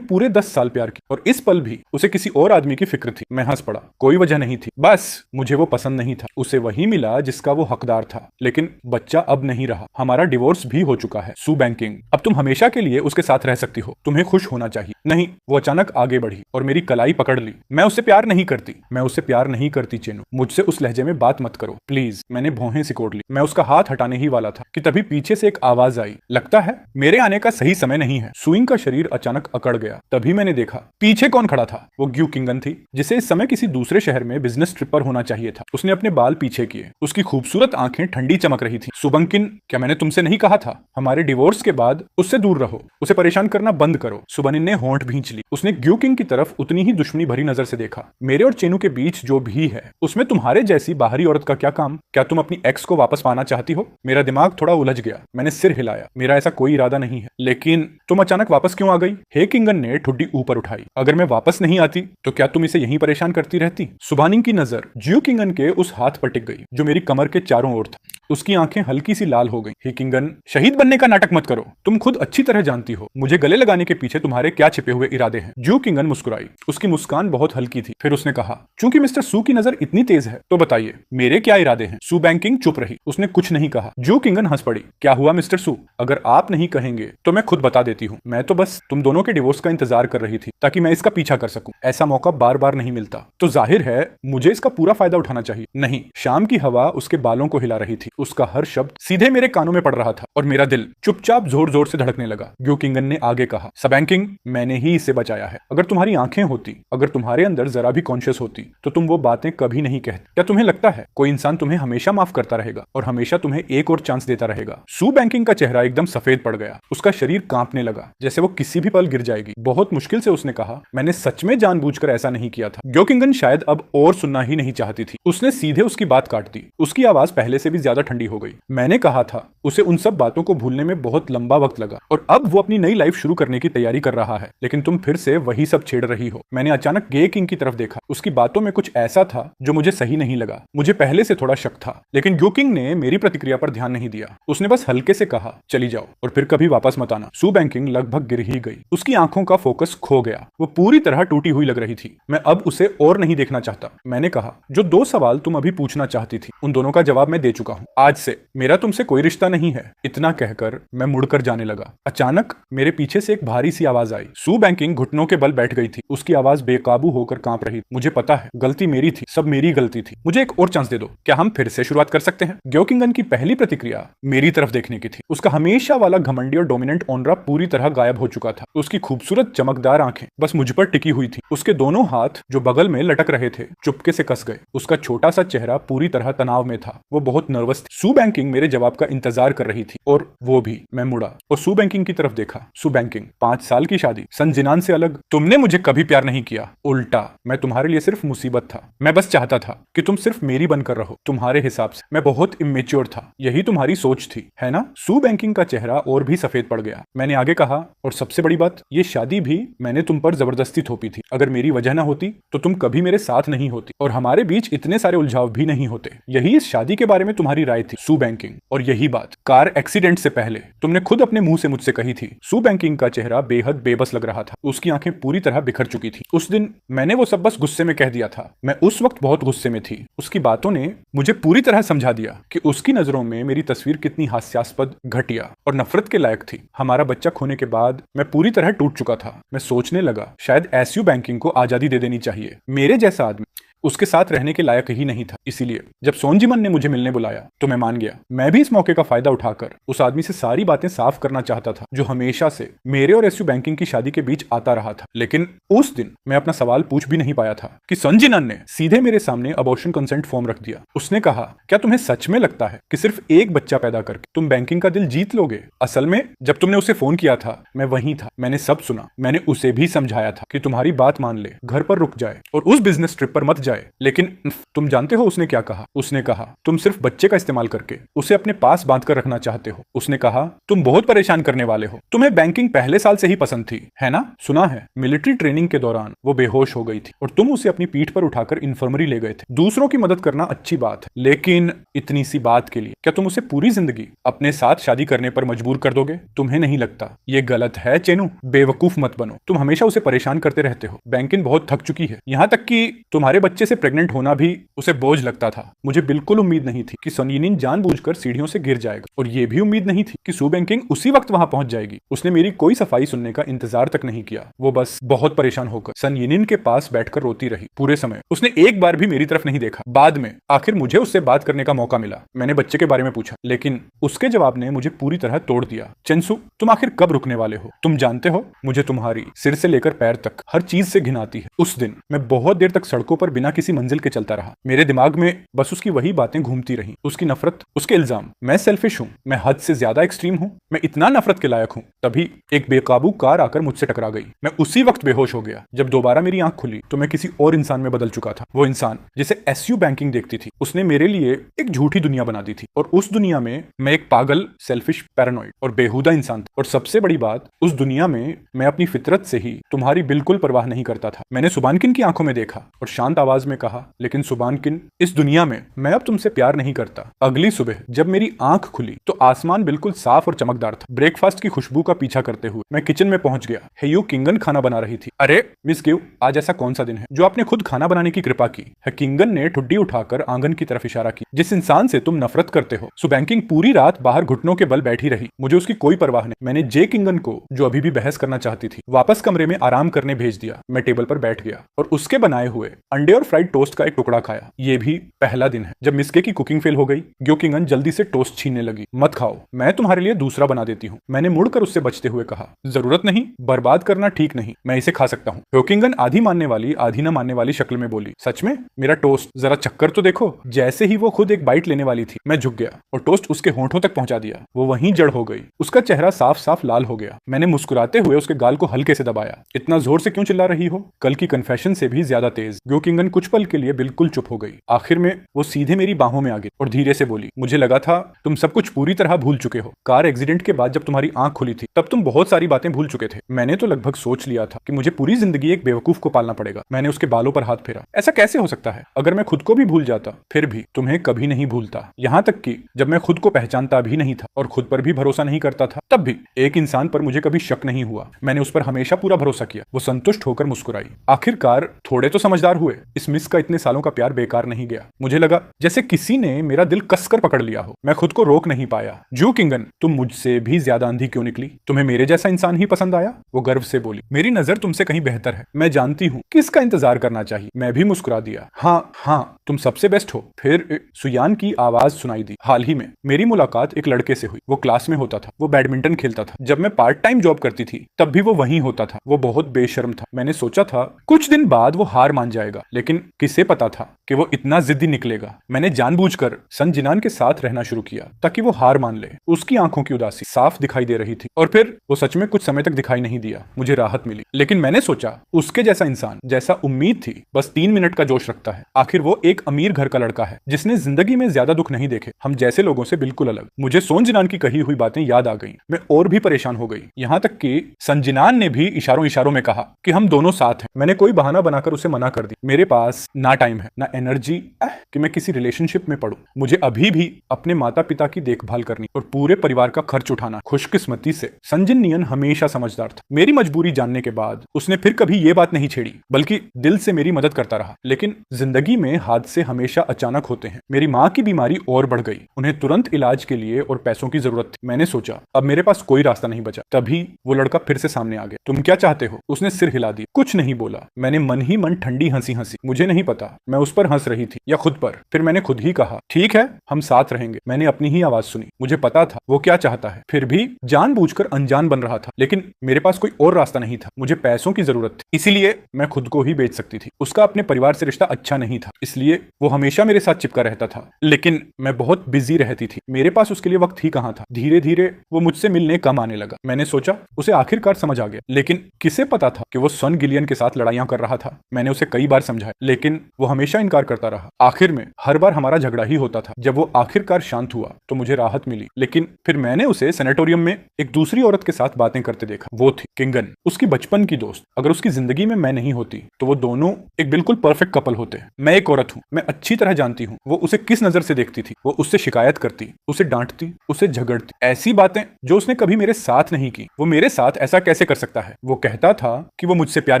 पूरे 10 साल प्यार किया, और इस पल भी उसे किसी और आदमी की फिक्र थी। मैं हंस पड़ा। कोई वजह नहीं थी, बस मुझे वो पसंद नहीं था। उसे वही मिला जिसका वो हकदार था, लेकिन बच्चा अब नहीं रहा। हमारा डिवोर्स भी हो चुका है। सू बैंकिंग, अब तुम हमेशा के लिए उसके साथ रह सकती हो। तुम्हें खुश होना चाहिए। नहीं, वो अचानक आगे बढ़ी और मेरी कलाई पकड़ ली। मैं उससे प्यार नहीं करती। मैं उससे प्यार नहीं करती चेनू। मुझसे उस लहजे में बात मत करो प्लीज। मैंने भौहें सिकोड़ ली। मैं उसका हाथ हटाने ही वाला था कि तभी पीछे से एक आवाज आई। लगता है मेरे आने का सही समय नहीं है। सुइंग का शरीर अचानक अकड़ गया। तभी मैंने देखा पीछे कौन खड़ा था। वो ग्यू किंगन थी, जिसे इस समय किसी दूसरे शहर में बिजनेस ट्रिप पर होना चाहिए था। उसने अपने बाल पीछे किए। उसकी खूबसूरत आंखें ठंडी चमक रही थी। सुबंकिन, क्या मैंने तुमसे नहीं कहा था हमारे डिवोर्स के बाद उससे दूर रहो, उसे परेशान करना बंद करो? सुबनिन ने होंठ भींच ली। उसने ग्यू किंग की तरफ उतनी ही दुश्मनी भरी नजर से देखा। मेरे और चेनू के बीच जो भी है उसमें तुम्हारे जैसी बाहरी औरत का क्या काम? क्या तुम अपनी एक्स को वापस पाना चाहती हो? मेरा दिमाग थोड़ा उलझ गया। मैंने सिर हिलाया। मेरा ऐसा कोई इरादा नहीं है। लेकिन तुम अचानक वापस क्यों आ गई? हे किंगन ने ठुड्डी ऊपर उठाई। अगर मैं वापस नहीं आती तो क्या तुम इसे यहीं परेशान करती रहती? सुबानिंग की नजर जियो किंगन के उस हाथ पर टिक गई जो मेरी कमर के चारों ओर था। उसकी आंखें हल्की सी लाल हो गईं। हे किंगन, शहीद बनने का नाटक मत करो। तुम खुद अच्छी तरह जानती हो मुझे गले लगाने के पीछे तुम्हारे क्या छिपे हुए इरादे हैं। जियो किंगन मुस्कुराई। उसकी मुस्कान बहुत हल्की थी। फिर उसने कहा, चूंकि मिस्टर सू की नजर इतनी तेज है तो बताइए मेरे क्या इरादे हैं? सू बैंकिंग चुप रही। उसने कुछ नहीं कहा। जियो किंगन हंस पड़ी। क्या हुआ मिस्टर सू? अगर आप नहीं कहेंगे तो मैं खुद बता देती हूँ। मैं तो बस तुम दोनों के डिवोर्स का इंतजार कर रही थी ताकि मैं इसका पीछा कर सकूं। ऐसा मौका बार बार नहीं मिलता, तो जाहिर है मुझे इसका पूरा फायदा उठाना चाहिए। नहीं, शाम की हवा उसके बालों को हिला रही थी। उसका हर शब्द सीधे मेरे कानों में पड़ रहा था और मेरा दिल चुपचाप जोर जोर से धड़कने लगा। ग्यू किंगन ने आगे कहा, सबैंकिंग, मैंने ही इसे बचाया है। अगर तुम्हारी आंखें होती, अगर तुम्हारे अंदर जरा भी कॉन्शियस होती तो तुम वो बातें कभी नहीं कहते। क्या तुम्हें लगता है कोई इंसान तुम्हें हमेशा माफ करता रहेगा और हमेशा तुम्हें एक और चांस देता रहेगा? सू बैंकिंग का चेहरा एकदम सफेद पड़ गया। उसका शरीर कांपने लगा जैसे वो किसी भी पल गिर जाएगी। बहुत मुश्किल से उसने कहा, मैंने सच में जानबूझकर ऐसा नहीं किया था। ग्यू किंगन शायद अब और सुनना ही नहीं चाहती थी। उसने सीधे उसकी बात काट दी। उसकी आवाज पहले से भी ज्यादा ठंडी हो गई। मैंने कहा था उसे उन सब बातों को भूलने में बहुत लंबा वक्त लगा और अब वो अपनी नई लाइफ शुरू करने की तैयारी कर रहा है, लेकिन तुम फिर से वही सब छेड़ रही हो। मैंने अचानक गे किंग की तरफ देखा। उसकी बातों में कुछ ऐसा था जो मुझे सही नहीं लगा। मुझे पहले से थोड़ा शक था, लेकिन ग्यू किंग ने मेरी प्रतिक्रिया पर ध्यान नहीं दिया। उसने बस हल्के से कहा, चली जाओ और फिर कभी वापस मत आना। सू बैंकिंग लगभग गिर ही गई। उसकी आंखों का फोकस खो गया। वो पूरी तरह टूटी हुई लग रही थी। मैं अब उसे और नहीं देखना चाहता। मैंने कहा, जो 2 सवाल तुम अभी पूछना चाहती थी उन दोनों का जवाब मैं दे चुका हूँ। आज से मेरा तुमसे कोई रिश्ता नहीं है। इतना कहकर मैं मुड़कर जाने लगा। अचानक मेरे पीछे से एक भारी सी आवाज आई। सू बैंकिंग घुटनों के बल बैठ गई थी। उसकी आवाज बेकाबू होकर कांप रही। मुझे पता है, गलती मेरी थी, सब मेरी गलती थी। मुझे एक और चांस दे दो। क्या हम फिर से शुरुआत कर सकते हैं? ग्यो किंगन की पहली प्रतिक्रिया मेरी तरफ देखने की थी। उसका हमेशा वाला घमंडी और डोमिनेंट ऑनरा पूरी तरह गायब हो चुका था। उसकी खूबसूरत चमकदार आंखें बस मुझ पर टिकी हुई थी। उसके दोनों हाथ जो बगल में लटक रहे थे चुपके से कस गए। उसका छोटा सा चेहरा पूरी तरह तनाव में था। वो बहुत नर्वस थी। सू बैंकिंग मेरे जवाब का इंतजार कर रही थी और वो भी। मैं मुड़ा और सू बैंकिंग की तरफ देखा। सू बैंकिंग, 5 साल की शादी, सन जिनान से अलग। तुमने मुझे कभी प्यार नहीं किया। उल्टा, मैं तुम्हारे लिए सिर्फ मुसीबत था। मैं बस चाहता था कि तुम सिर्फ मेरी बनकर रहो। तुम्हारे हिसाब से मैं बहुत इमेच्योर था। यही तुम्हारी सोच थी, है ना? सू बैंकिंग का चेहरा और भी सफेद पड़ गया। मैंने आगे कहा, और सबसे बड़ी बात, ये शादी भी मैंने तुम पर जबरदस्ती थोपी थी। अगर मेरी वजह ना होती तो तुम कभी मेरे साथ नहीं होती और हमारे बीच इतने सारे उलझाव भी नहीं होते। यही इस शादी के बारे में तुम्हारी राय थी, सू बैंकिंग। और यही बात कार एक्सीडेंट से पहले तुमने खुद अपने मुंह से मुझसे कही थी। सू बैंकिंग का चेहरा बेहद बेबस लग रहा था। उसकी आंखें पूरी तरह बिखर चुकी थी। उस दिन मैंने वो सब बस गुस्से में कह दिया था। मैं उस वक्त बहुत गुस्से में थी। उसकी बातों ने मुझे पूरी तरह समझा दिया कि उसकी नजरों में मेरी तस्वीर कितनी हास्यास्पद, घटिया और नफरत के लायक थी। हमारा बच्चा खोने के बाद मैं पूरी तरह टूट चुका था। मैं सोचने लगा, शायद एसयू बैंकिंग को आजादी दे देनी चाहिए। मेरे जैसा आदमी उसके साथ रहने के लायक ही नहीं था। इसीलिए जब सोनजिमन ने मुझे मिलने बुलाया तो मैं मान गया। मैं भी इस मौके का फायदा उठाकर उस आदमी से सारी बातें साफ करना चाहता था जो हमेशा से मेरे और एसयू बैंकिंग की शादी के बीच आता रहा था। लेकिन उस दिन मैं अपना सवाल पूछ भी नहीं पाया था कि सोनजिनन ने सीधे मेरे सामने अबॉर्शन कंसेंट फॉर्म रख दिया। उसने कहा, क्या तुम्हें सच में लगता है कि सिर्फ एक बच्चा पैदा करके तुम बैंकिंग का दिल जीत लोगे? असल में जब तुमने उसे फोन किया था मैं वहीं था। मैंने सब सुना। मैंने उसे भी समझाया था कि तुम्हारी बात मान ले, घर पर रुक जाए और उस बिजनेस ट्रिप पर मत जाए। लेकिन तुम जानते हो उसने क्या कहा? उसने कहा, तुम सिर्फ बच्चे का इस्तेमाल करके उसे अपने पास बांध कर रखना चाहते हो। उसने कहा, तुम बहुत परेशान करने वाले हो। तुम्हें बैंकिंग पहले साल से ही पसंद थी, है ना? सुना है मिलिट्री ट्रेनिंग के दौरान वो बेहोश हो गई थी और तुम उसे अपनी पीठ पर उठाकर इन्फर्मरी ले गए थे। दूसरों की मदद करना अच्छी बात है, लेकिन इतनी सी बात के लिए क्या तुम उसे पूरी जिंदगी अपने साथ शादी करने पर मजबूर कर दोगे? तुम्हें नहीं लगता ये गलत है चेनू? बेवकूफ मत बनो। तुम हमेशा उसे परेशान करते रहते हो। बैंकिन बहुत थक चुकी है, यहाँ तक कि तुम्हारे बच्चे से प्रेग्नेंट होना भी उसे बोझ लगता था। मुझे बिल्कुल उम्मीद नहीं थी कि सन यिनिन जानबूझकर सीढ़ियों से गिर जाएगा, और ये भी उम्मीद नहीं थी कि सू बैंकिंग उसी वक्त वहां पहुंच जाएगी। उसने मेरी कोई सफाई सुनने का इंतजार तक नहीं किया। वो बस बहुत परेशान होकर सन यिनिन के पास बैठकर रोती रही। पूरे समय उसने एक बार भी मेरी तरफ नहीं देखा। बाद में आखिर मुझे उससे बात करने का मौका मिला। मैंने बच्चे के बारे में पूछा, लेकिन उसके जवाब ने मुझे पूरी तरह तोड़ दिया। चेंसू, तुम आखिर कब रुकने वाले हो? तुम जानते हो, मुझे तुम्हारी सिर से लेकर पैर तक हर चीज से घिन आती है। उस दिन मैं बहुत देर तक सड़कों पर बिना किसी मंजिल के चलता रहा। मेरे दिमाग में बस उसकी वही बातें घूमती रही, उसकी नफरत, उसके इल्जाम। मैं सेल्फिश हूँ, मैं हद से ज्यादा एक्सट्रीम हूँ, मैं इतना नफरत के लायक हूँ। तभी एक बेकाबू कार आकर मुझसे टकरा गई। मैं उसी वक्त बेहोश हो गया। जब दोबारा मेरी आंख खुली तो मैं किसी और इंसान में बदल चुका था। वो इंसान जिसे एसयू बैंकिंग देखती थी, उसने मेरे लिए एक झूठी दुनिया बना दी थी, और उस दुनिया में मैं एक पागल, सेल्फिश, पैरानॉइड और बेहुदा इंसान था। और सबसे बड़ी बात, उस दुनिया में मैं अपनी फितरत से ही तुम्हारी बिल्कुल परवाह नहीं करता था। मैंने सुबानकिन की आंखों में देखा और शांत आवाज में कहा, लेकिन सुबानकिन, इस दुनिया में मैं अब तुमसे प्यार नहीं करता। अगली सुबह जब मेरी आंख खुली तो आसमान बिल्कुल साफ और चमकदार था। ब्रेकफास्ट की खुशबू का पीछा करते हुए मैं किचन में पहुंच गया। हेयू किंगन खाना बना रही थी। अरे मिस गिव, आज ऐसा कौन सा दिन है जो आपने खुद खाना बनाने की कृपा की है? किंगन ने ठुड्डी उठाकर आंगन की तरफ इशारा किया। जिस इंसान से तुम नफरत करते हो। सुबैंकिंग पूरी रात बाहर घुटनों के बल बैठी रही। मुझे उसकी कोई परवाह नहीं। मैंने जे किंगन को, जो अभी भी बहस करना चाहती थी, वापस कमरे में आराम करने भेज दिया। मैं टेबल पर बैठ गया और उसके बनाए हुए अंडे और फ्राइड टोस्ट का एक टुकड़ा खाया। ये भी पहला दिन है जब मिस्के की कुकिंग फेल हो गई। ग्यो किंगन जल्दी से टोस्ट छीनने लगी। मत खाओ, मैं तुम्हारे लिए दूसरा बना देती हूँ। मैंने मुड़कर उससे बचते हुए कहा, जरूरत नहीं, बर्बाद करना ठीक नहीं, मैं इसे खा सकता हूँ। ह्योकिंगन आधी मानने वाली आधी न मानने वाली शक्ल में बोली, सच में? मेरा टोस्ट जरा चक्कर तो देखो। जैसे ही वो खुद एक बाइट लेने वाली थी, मैं झुक गया और टोस्ट उसके होंठों तक पहुंचा दिया। वो वहीं जड़ हो गई। उसका चेहरा साफ साफ लाल हो गया। मैंने मुस्कुराते हुए उसके गाल को हल्के से दबाया। इतना जोर से क्यों चिल्ला रही हो? कल की कन्फेशन से भी ज्यादा तेज। ग्यो किंगन कुछ पल के लिए बिल्कुल चुप हो गई। आखिर में वो सीधे मेरी बाहों में आ गई और धीरे से बोली, मुझे लगा था तुम सब कुछ पूरी तरह भूल चुके हो। कार एक्सीडेंट के बाद जब तुम्हारी आंख खुली थी तब तुम बहुत सारी बातें भूल चुके थे। मैंने तो लगभग सोच लिया था कि मुझे पूरी जिंदगी एक बेवकूफ को पालना पड़ेगा। मैंने उसके बालों पर हाथ फेरा। ऐसा कैसे हो सकता है? अगर मैं खुद को भी भूल जाता फिर भी तुम्हें कभी नहीं भूलता। यहाँ तक कि जब मैं खुद को पहचानता भी नहीं था और खुद पर भी भरोसा नहीं करता था, तब भी एक इंसान पर मुझे कभी शक नहीं हुआ। मैंने उस पर हमेशा पूरा भरोसा किया। वो संतुष्ट होकर मुस्कुराई। आखिरकार थोड़े तो समझदार हुए। इस मिस का इतने सालों का प्यार बेकार नहीं गया। मुझे लगा जैसे किसी ने मेरा दिल कसकर पकड़ लिया हो। मैं खुद को रोक नहीं पाया। जो किंगन, तुम मुझसे भी ज्यादा अंधी क्यों निकली? तुम्हें मेरे जैसा इंसान ही पसंद आया? वो गर्व से बोली। मेरी नजर तुमसे कहीं बेहतर है। मैं जानती हूँ किसका इंतजार करना चाहिए। मैं भी मुस्कुरा दिया। हाँ हाँ, तुम सबसे बेस्ट हो। फिर सुयान की आवाज सुनाई दी। हाल ही में मेरी मुलाकात एक लड़के से हुई। वो क्लास में होता था। वो बैडमिंटन खेलता था। जब मैं पार्ट टाइम जॉब करती थी तब भी वो वहीं होता था। वो बहुत बेशर्म था। मैंने सोचा था कुछ दिन बाद वो हार मान जाएगा, लेकिन किसे पता था कि वो इतना जिद्दी निकलेगा। मैंने जानबूझकर सन जिनान के साथ रहना शुरू किया ताकि वो हार मान ले। उसकी आंखों की उदासी साफ दिखाई दे रही थी और फिर वो सच में कुछ समय तक दिखाई नहीं दिया। मुझे राहत मिली, लेकिन मैंने सोचा उसके जैसा इंसान, जैसा उम्मीद थी, बस 3 मिनट का जोश रखता है। आखिर वो एक अमीर घर का लड़का है जिसने जिंदगी में ज्यादा दुख नहीं देखे। हम जैसे लोगों से बिल्कुल अलग। मुझे सोन जिनान की कही हुई बातें याद आ गई। मैं और भी परेशान हो गई। यहाँ तक कि सन जिनान ने भी इशारों इशारों में कहा कि हम दोनों साथ हैं। मैंने कोई बहाना बनाकर उसे मना कर दी। मेरे पास ना टाइम है ना एनर्जी कि मैं किसी रिलेशनशिप में पड़ूं। मुझे अभी भी अपने माता पिता की देखभाल करनी और पूरे परिवार का खर्च उठाना। खुशकिस्मती से संजिन नियन हमेशा समझदार था। मेरी मजबूरी जानने के बाद उसने फिर कभी ये बात नहीं छेड़ी, बल्कि दिल से मेरी मदद करता रहा। लेकिन जिंदगी में हादसे हमेशा अचानक होते हैं। मेरी माँ की बीमारी और बढ़ गई। उन्हें तुरंत इलाज के लिए और पैसों की जरूरत थी। मैंने सोचा अब मेरे पास कोई रास्ता नहीं बचा। तभी वो लड़का फिर से सामने आ गया। तुम क्या चाहते हो? उसने सिर हिला दिया। कुछ नहीं बोला। मैंने मन ही मन ठंडी हंसी हंसी। मुझे नहीं पता मैं उस पर हंस रही थी या खुद पर। फिर मैंने खुद ही कहा, ठीक है, हम साथ रहेंगे। मैंने अपनी ही आवाज सुनी। मुझे पता था वो क्या चाहता है, फिर भी जानबूझकर अनजान बन रहा था। लेकिन मेरे पास कोई और रास्ता नहीं था। मुझे पैसों की जरूरत थी, इसीलिए मैं खुद को ही बेच सकती थी। उसका अपने परिवार से रिश्ता अच्छा नहीं था, इसलिए वो हमेशा मेरे साथ चिपका रहता था। लेकिन मैं बहुत बिजी रहती थी। मेरे पास उसके लिए वक्त ही कहाँ था। धीरे धीरे वो मुझसे मिलने कम आने लगा। मैंने सोचा उसे आखिरकार समझ आ गया, लेकिन किसे पता था कि वो सन गिलियन के साथ लड़ाइयां कर रहा था। मैंने उसे कई बार समझाया, लेकिन वो हमेशा इनकार करता रहा। आखिर में हर बार हमारा झगड़ा ही होता था। जब वो आखिरकार शांत हुआ तो मुझे राहत मिली, लेकिन फिर मैंने उसे सैनिटोरियम में एक दूसरी औरत के साथ बातें करते देखा। वो थी किंगन, उसकी बचपन की दोस्त। अगर उसकी जिंदगी में मैं नहीं होती तो वो दोनों एक बिल्कुल परफेक्ट कपल होते। मैं एक औरत हूँ, मैं अच्छी तरह जानती हूँ वो उसे किस नजर से देखती थी। वो उससे शिकायत करती, उसे डांटती, उसे झगड़ती, ऐसी बातें जो उसने कभी मेरे साथ नहीं की। वो मेरे साथ ऐसा कैसे कर सकता है? वो कहता था कि वो मुझसे प्यार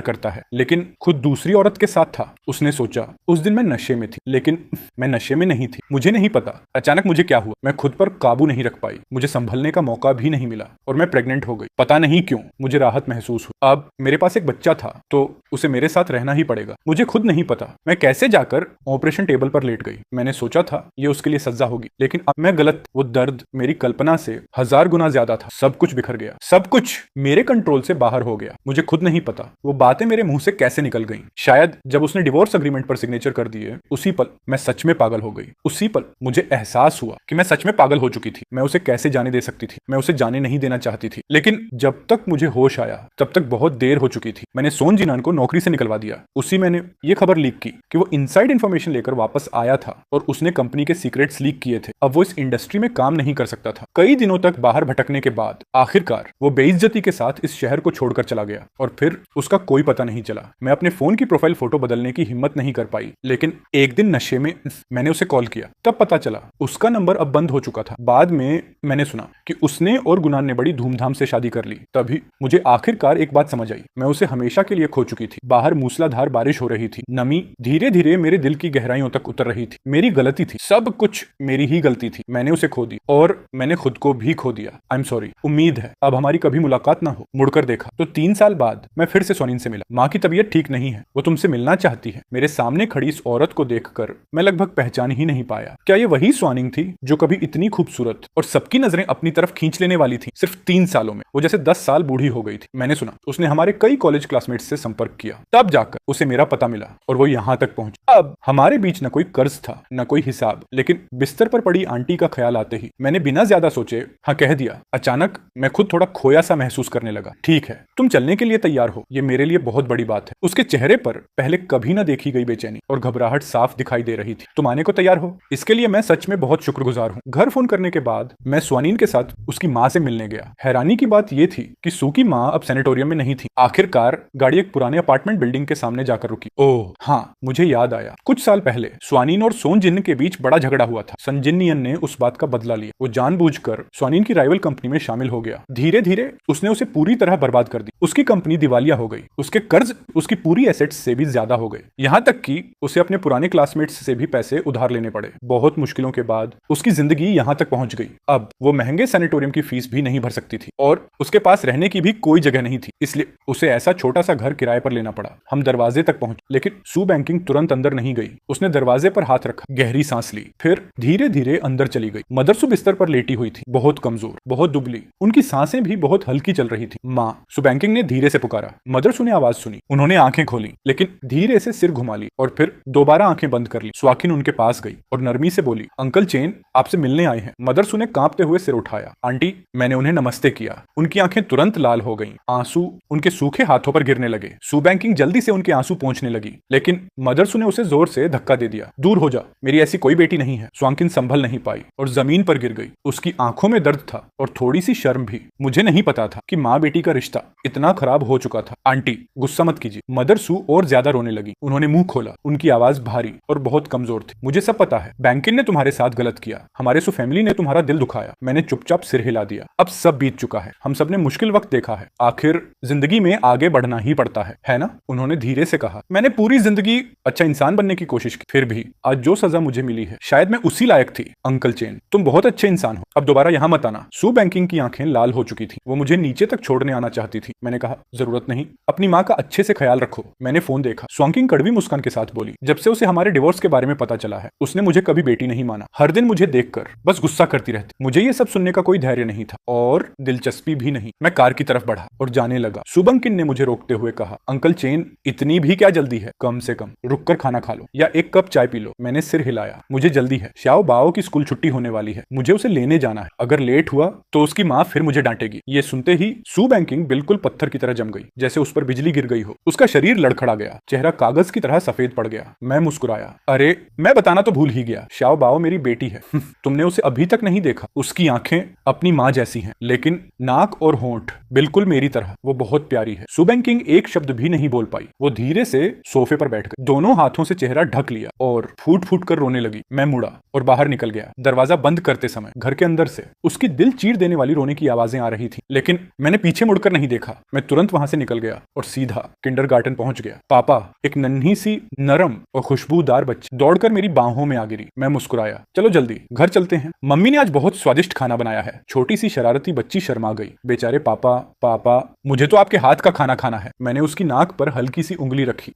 करता है, लेकिन खुद दूसरी औरत के साथ था। उसने सोचा उस दिन मैं नशे में थी, लेकिन मैं नशे में नहीं थी। मुझे नहीं पता अचानक मुझे क्या हुआ। मैं खुद पर काबू नहीं रख पाई, मुझे संभलने का मौका भी नहीं मिला और मैं प्रेग्नेंट हो गई। पता नहीं क्यों मुझे राहत महसूस हुई। अब मेरे पास एक बच्चा था तो उसे मेरे साथ रहना ही पड़ेगा। मुझे खुद नहीं पता मैं कैसे जाकर ऑपरेशन टेबल पर लेट गई। मैंने सोचा था ये उसके लिए सजा होगी, लेकिन अब मैं गलत। वो दर्द मेरी कल्पना से 1000 गुना ज्यादा था। सब कुछ बिखर गया, सब कुछ मेरे कंट्रोल से बाहर हो गया। मुझे खुद नहीं पता वो बातें मेरे मुंह से कैसे निकल गईं। शायद जब उसने डिवोर्स अग्रीमेंट पर सिग्नेचर कर दिए, उसी पल मैं सच में पागल हो गई। उसी पल मुझे एहसास हुआ कि मैं सच में पागल हो चुकी थी। मैं उसे कैसे जाने दे सकती थी? मैं उसे जाने नहीं देना चाहती थी, लेकिन जब तक मुझे होश आया तब तक बहुत देर हो चुकी थी। मैंने सोन जिनान को नौकरी से निकलवा दिया। उसी मैंने ये खबर लीक की कि वो इनसाइड इन्फॉर्मेशन लेकर वापस आया था और उसने कंपनी के सीक्रेट्स लीक किए थे। अब वो इस इंडस्ट्री में काम नहीं कर सकता था। कई दिनों तक बाहर भटकने के बाद आखिरकार वो बेइज्जती के साथ इस शहर को छोड़कर चला गया और फिर उसका कोई पता नहीं चला। मैं अपने फोन की प्रोफाइल फोटो बदलने की हिम्मत नहीं कर पाई, लेकिन एक दिन नशे में मैंने उसे कॉल किया। तब पता चला उसका नंबर अब बंद हो चुका था। बाद में मैंने सुना कि उसने और गुनान ने बड़ी धूमधाम से शादी कर ली। तभी मुझे आखिरकार एक बात समझ आई, मैं उसे हमेशा के लिए खो चुकी थी। बाहर मूसलाधार बारिश हो रही थी, नमी धीरे धीरे मेरे दिल की गहराइयों तक उतर रही थी। मेरी गलती थी, सब कुछ मेरी ही गलती थी। मैंने उसे खो दी और मैंने खुद को भी खो दिया। I am sorry. उम्मीद है अब हमारी कभी मुलाकात ना हो। मुड़कर देखा तो 3 साल बाद मैं फिर से सोनिन से मिला। माँ की तबीयत ठीक नहीं है, वो तुमसे मिलना चाहती है। मेरे सामने खड़ी इस औरत को देखकर मैं लगभग पहचान ही नहीं पाया। क्या ये वही स्वानिंग थी जो कभी इतनी खूबसूरत और सबकी नजरें अपनी तरफ खींच लेने वाली थी? सिर्फ 3 सालों में वो जैसे 10 साल बूढ़ी हो गई थी। मैंने सुना उसने हमारे कई कॉलेज क्लासमेट्स से संपर्क किया, तब जाकर उसे मेरा पता मिला और वो यहाँ तक पहुंची। अब हमारे बीच न कोई कर्ज था न कोई हिसाब, लेकिन बिस्तर पर पड़ी आंटी का ख्याल आते ही मैंने बिना ज्यादा सोचे हाँ कह दिया। अचानक मैं खुद थोड़ा खोया सा महसूस करने लगा। ठीक है, तुम चलने के लिए तैयार हो, ये मेरे लिए बहुत बड़ी बात है। उसके चेहरे पर पहले कभी न देखी गई बेचैनी और घबराहट साफ दिखाई दे रही थी। तुम आने को तैयार हो, इसके लिए मैं सच में बहुत शुक्रगुजार हूँ। घर फोन करने के बाद मैं स्वानीन के साथ उसकी माँ से मिलने गया। हैरानी की बात यह थी कि सू की माँ अब सैनिटोरियम में नहीं थी। आखिरकार गाड़ी एक पुराने अपार्टमेंट बिल्डिंग के सामने जाकर रुकी। ओह हाँ, मुझे याद आया। कुछ साल पहले स्वानीन और सोन जिन के बीच बड़ा झगड़ा हुआ था। संजिनियन ने उस बात का बदला लिया। वो जानबूझकर स्वानीन की राइवल कंपनी में शामिल हो गया। धीरे धीरे उसने उसे पूरी तरह बर्बाद कर दी। उसकी कंपनी दिवालिया हो गई, उसके कर्ज उसकी पूरी एसेट्स से भी ज्यादा हो गए। यहाँ तक कि उसे अपने पुराने क्लासमेट्स से भी पैसे उधार लेने पड़े। बहुत मुश्किलों के बाद उसकी जिंदगी यहाँ तक पहुंच गई। अब वो महंगे सैनिटोरियम की फीस भी नहीं भर सकती थी और उसके पास रहने की भी कोई जगह नहीं थी, इसलिए उसे ऐसा छोटा सा घर किराए पर लेना पड़ा। हम दरवाजे तक पहुंचे, लेकिन सू बैंकिंग तुरंत अंदर नहीं गई। उसने दरवाजे पर हाथ रखा, गहरी सांस ली, फिर धीरे धीरे अंदर चली गई। मदरसू बिस्तर पर लेटी हुई थी, बहुत कमजोर, बहुत दुबली। उनकी सांसें भी बहुत हल्की चल रही थी। माँ, सू बैंकिंग ने धीरे से पुकारा। मदरसू ने आवाज सुनी। उन्होंने आंखें खोली, लेकिन धीरे से सिर घुमा ली और फिर दोबारा आंखें बंद कर ली। स्वाकिन उनके पास गई और नरमी से बोली, अंकल चेन आपसे मिलने आए हैं। मदरसू ने कांपते हुए सिर उठाया। आंटी, मैंने उन्हें नमस्ते किया। उनकी आंखें तुरंत लाल हो गईं, आंसू उनके सूखे हाथों पर गिरने लगे। सू बैंकिंग जल्दी से उनके आंसू पोंछने लगी, लेकिन मदरसू ने उसे जोर से धक्का दे दिया। दूर हो जा, मेरी ऐसी कोई बेटी नहीं है। स्वाकिन संभल नहीं पाई और जमीन पर गिर गई। उसकी आंखों में दर्द था और थोड़ी सी शर्म भी। मुझे नहीं पता था कि माँ बेटी का रिश्ता इतना खराब हो चुका था। आंटी, गुस्सा मत कीजिए। मदरसू और ज्यादा रोने लगी। उन्होंने मुंह खोला। उनकी आवाज भारी और बहुत कमजोर थी। मुझे सब पता है। बैंकिन ने तुम्हारे साथ गलत किया। हमारे सू फैमिली ने तुम्हारा दिल दुखाया। मैंने चुपचाप सिर हिला दिया। अब सब बीत चुका है। हम सबने मुश्किल वक्त देखा है। आखिर जिंदगी में आगे बढ़ना ही पड़ता है ना? उन्होंने धीरे से कहा। मैंने पूरी जिंदगी अच्छा इंसान बनने की कोशिश की, फिर भी आज जो सजा मुझे मिली है शायद मैं उसी लायक थी। अंकल चेन, तुम बहुत अच्छे इंसान हो। अब दोबारा यहाँ मत आना। सू बैंकिंग की आंखें लाल हो चुकी थी। वो मुझे नीचे तक छोड़ने आना चाहती थी। मैंने कहा, जरूरत नहीं, अपनी माँ का अच्छे से ख्याल रखो। मैंने फोन देखा। स्वांकिंग कड़वी मुस्कान के साथ बोली, जब से उसे हमारे डिवोर्स के बारे में पता चला है उसने मुझे कभी बेटी नहीं माना। हर दिन मुझे देखकर बस गुस्सा करती रहती। मुझे ये सब सुनने का कोई धैर्य नहीं था और दिलचस्पी भी नहीं। मैं कार की तरफ बढ़ा और जाने लगा। सुबंकिन ने मुझे रोकते हुए कहा, अंकल चेन, इतनी भी क्या जल्दी है? कम से कम रुककर खाना खा लो या एक कप चाय पी लो। मैंने सिर हिलाया। मुझे जल्दी है। श्याओ बाओ की स्कूल छुट्टी होने वाली है। मुझे उसे लेने जाना है। अगर लेट हुआ तो उसकी माँ फिर मुझे डांटेगी। ये सुनते ही सू बैंकिंग बिल्कुल पत्थर की तरह जम गई, जैसे उस पर बिजली गिर गई हो। उसका शरीर लड़खड़ा गया, चेहरा कागज कागज की तरह सफेद पड़ गया। मैं मुस्कुराया। अरे मैं बताना तो भूल ही गया, शाओ बाओ मेरी बेटी है। तुमने उसे अभी तक नहीं देखा? उसकी आंखें अपनी माँ जैसी हैं, लेकिन नाक और होंठ बिल्कुल मेरी तरह। वो बहुत प्यारी है। सु बेंकिंग एक शब्द भी नहीं बोल पाई। वो धीरे से सोफे पर बैठ गई, दोनों हाथों से चेहरा ढक लिया और फूट फूट कर रोने लगी। मैं मुड़ा और बाहर निकल गया। दरवाजा बंद करते समय घर के अंदर से उसकी दिल चीर देने वाली रोने की आवाजें आ रही थी, लेकिन मैंने पीछे मुड़कर नहीं देखा। मैं तुरंत वहां से निकल गया और सीधा किंडरगार्टन पहुंच गया। पापा, एक नन्ही सी नरम और खुशबूदार बच्ची दौड़कर मेरी बाहों में आ गिरी। मैं मुस्कुराया। चलो जल्दी घर चलते हैं, मम्मी ने आज बहुत स्वादिष्ट खाना बनाया है। छोटी सी शरारती बच्ची शर्मा गई। बेचारे पापा, पापा मुझे तो आपके हाथ का खाना खाना है। मैंने उसकी नाक पर हल्की सी उंगली रखी।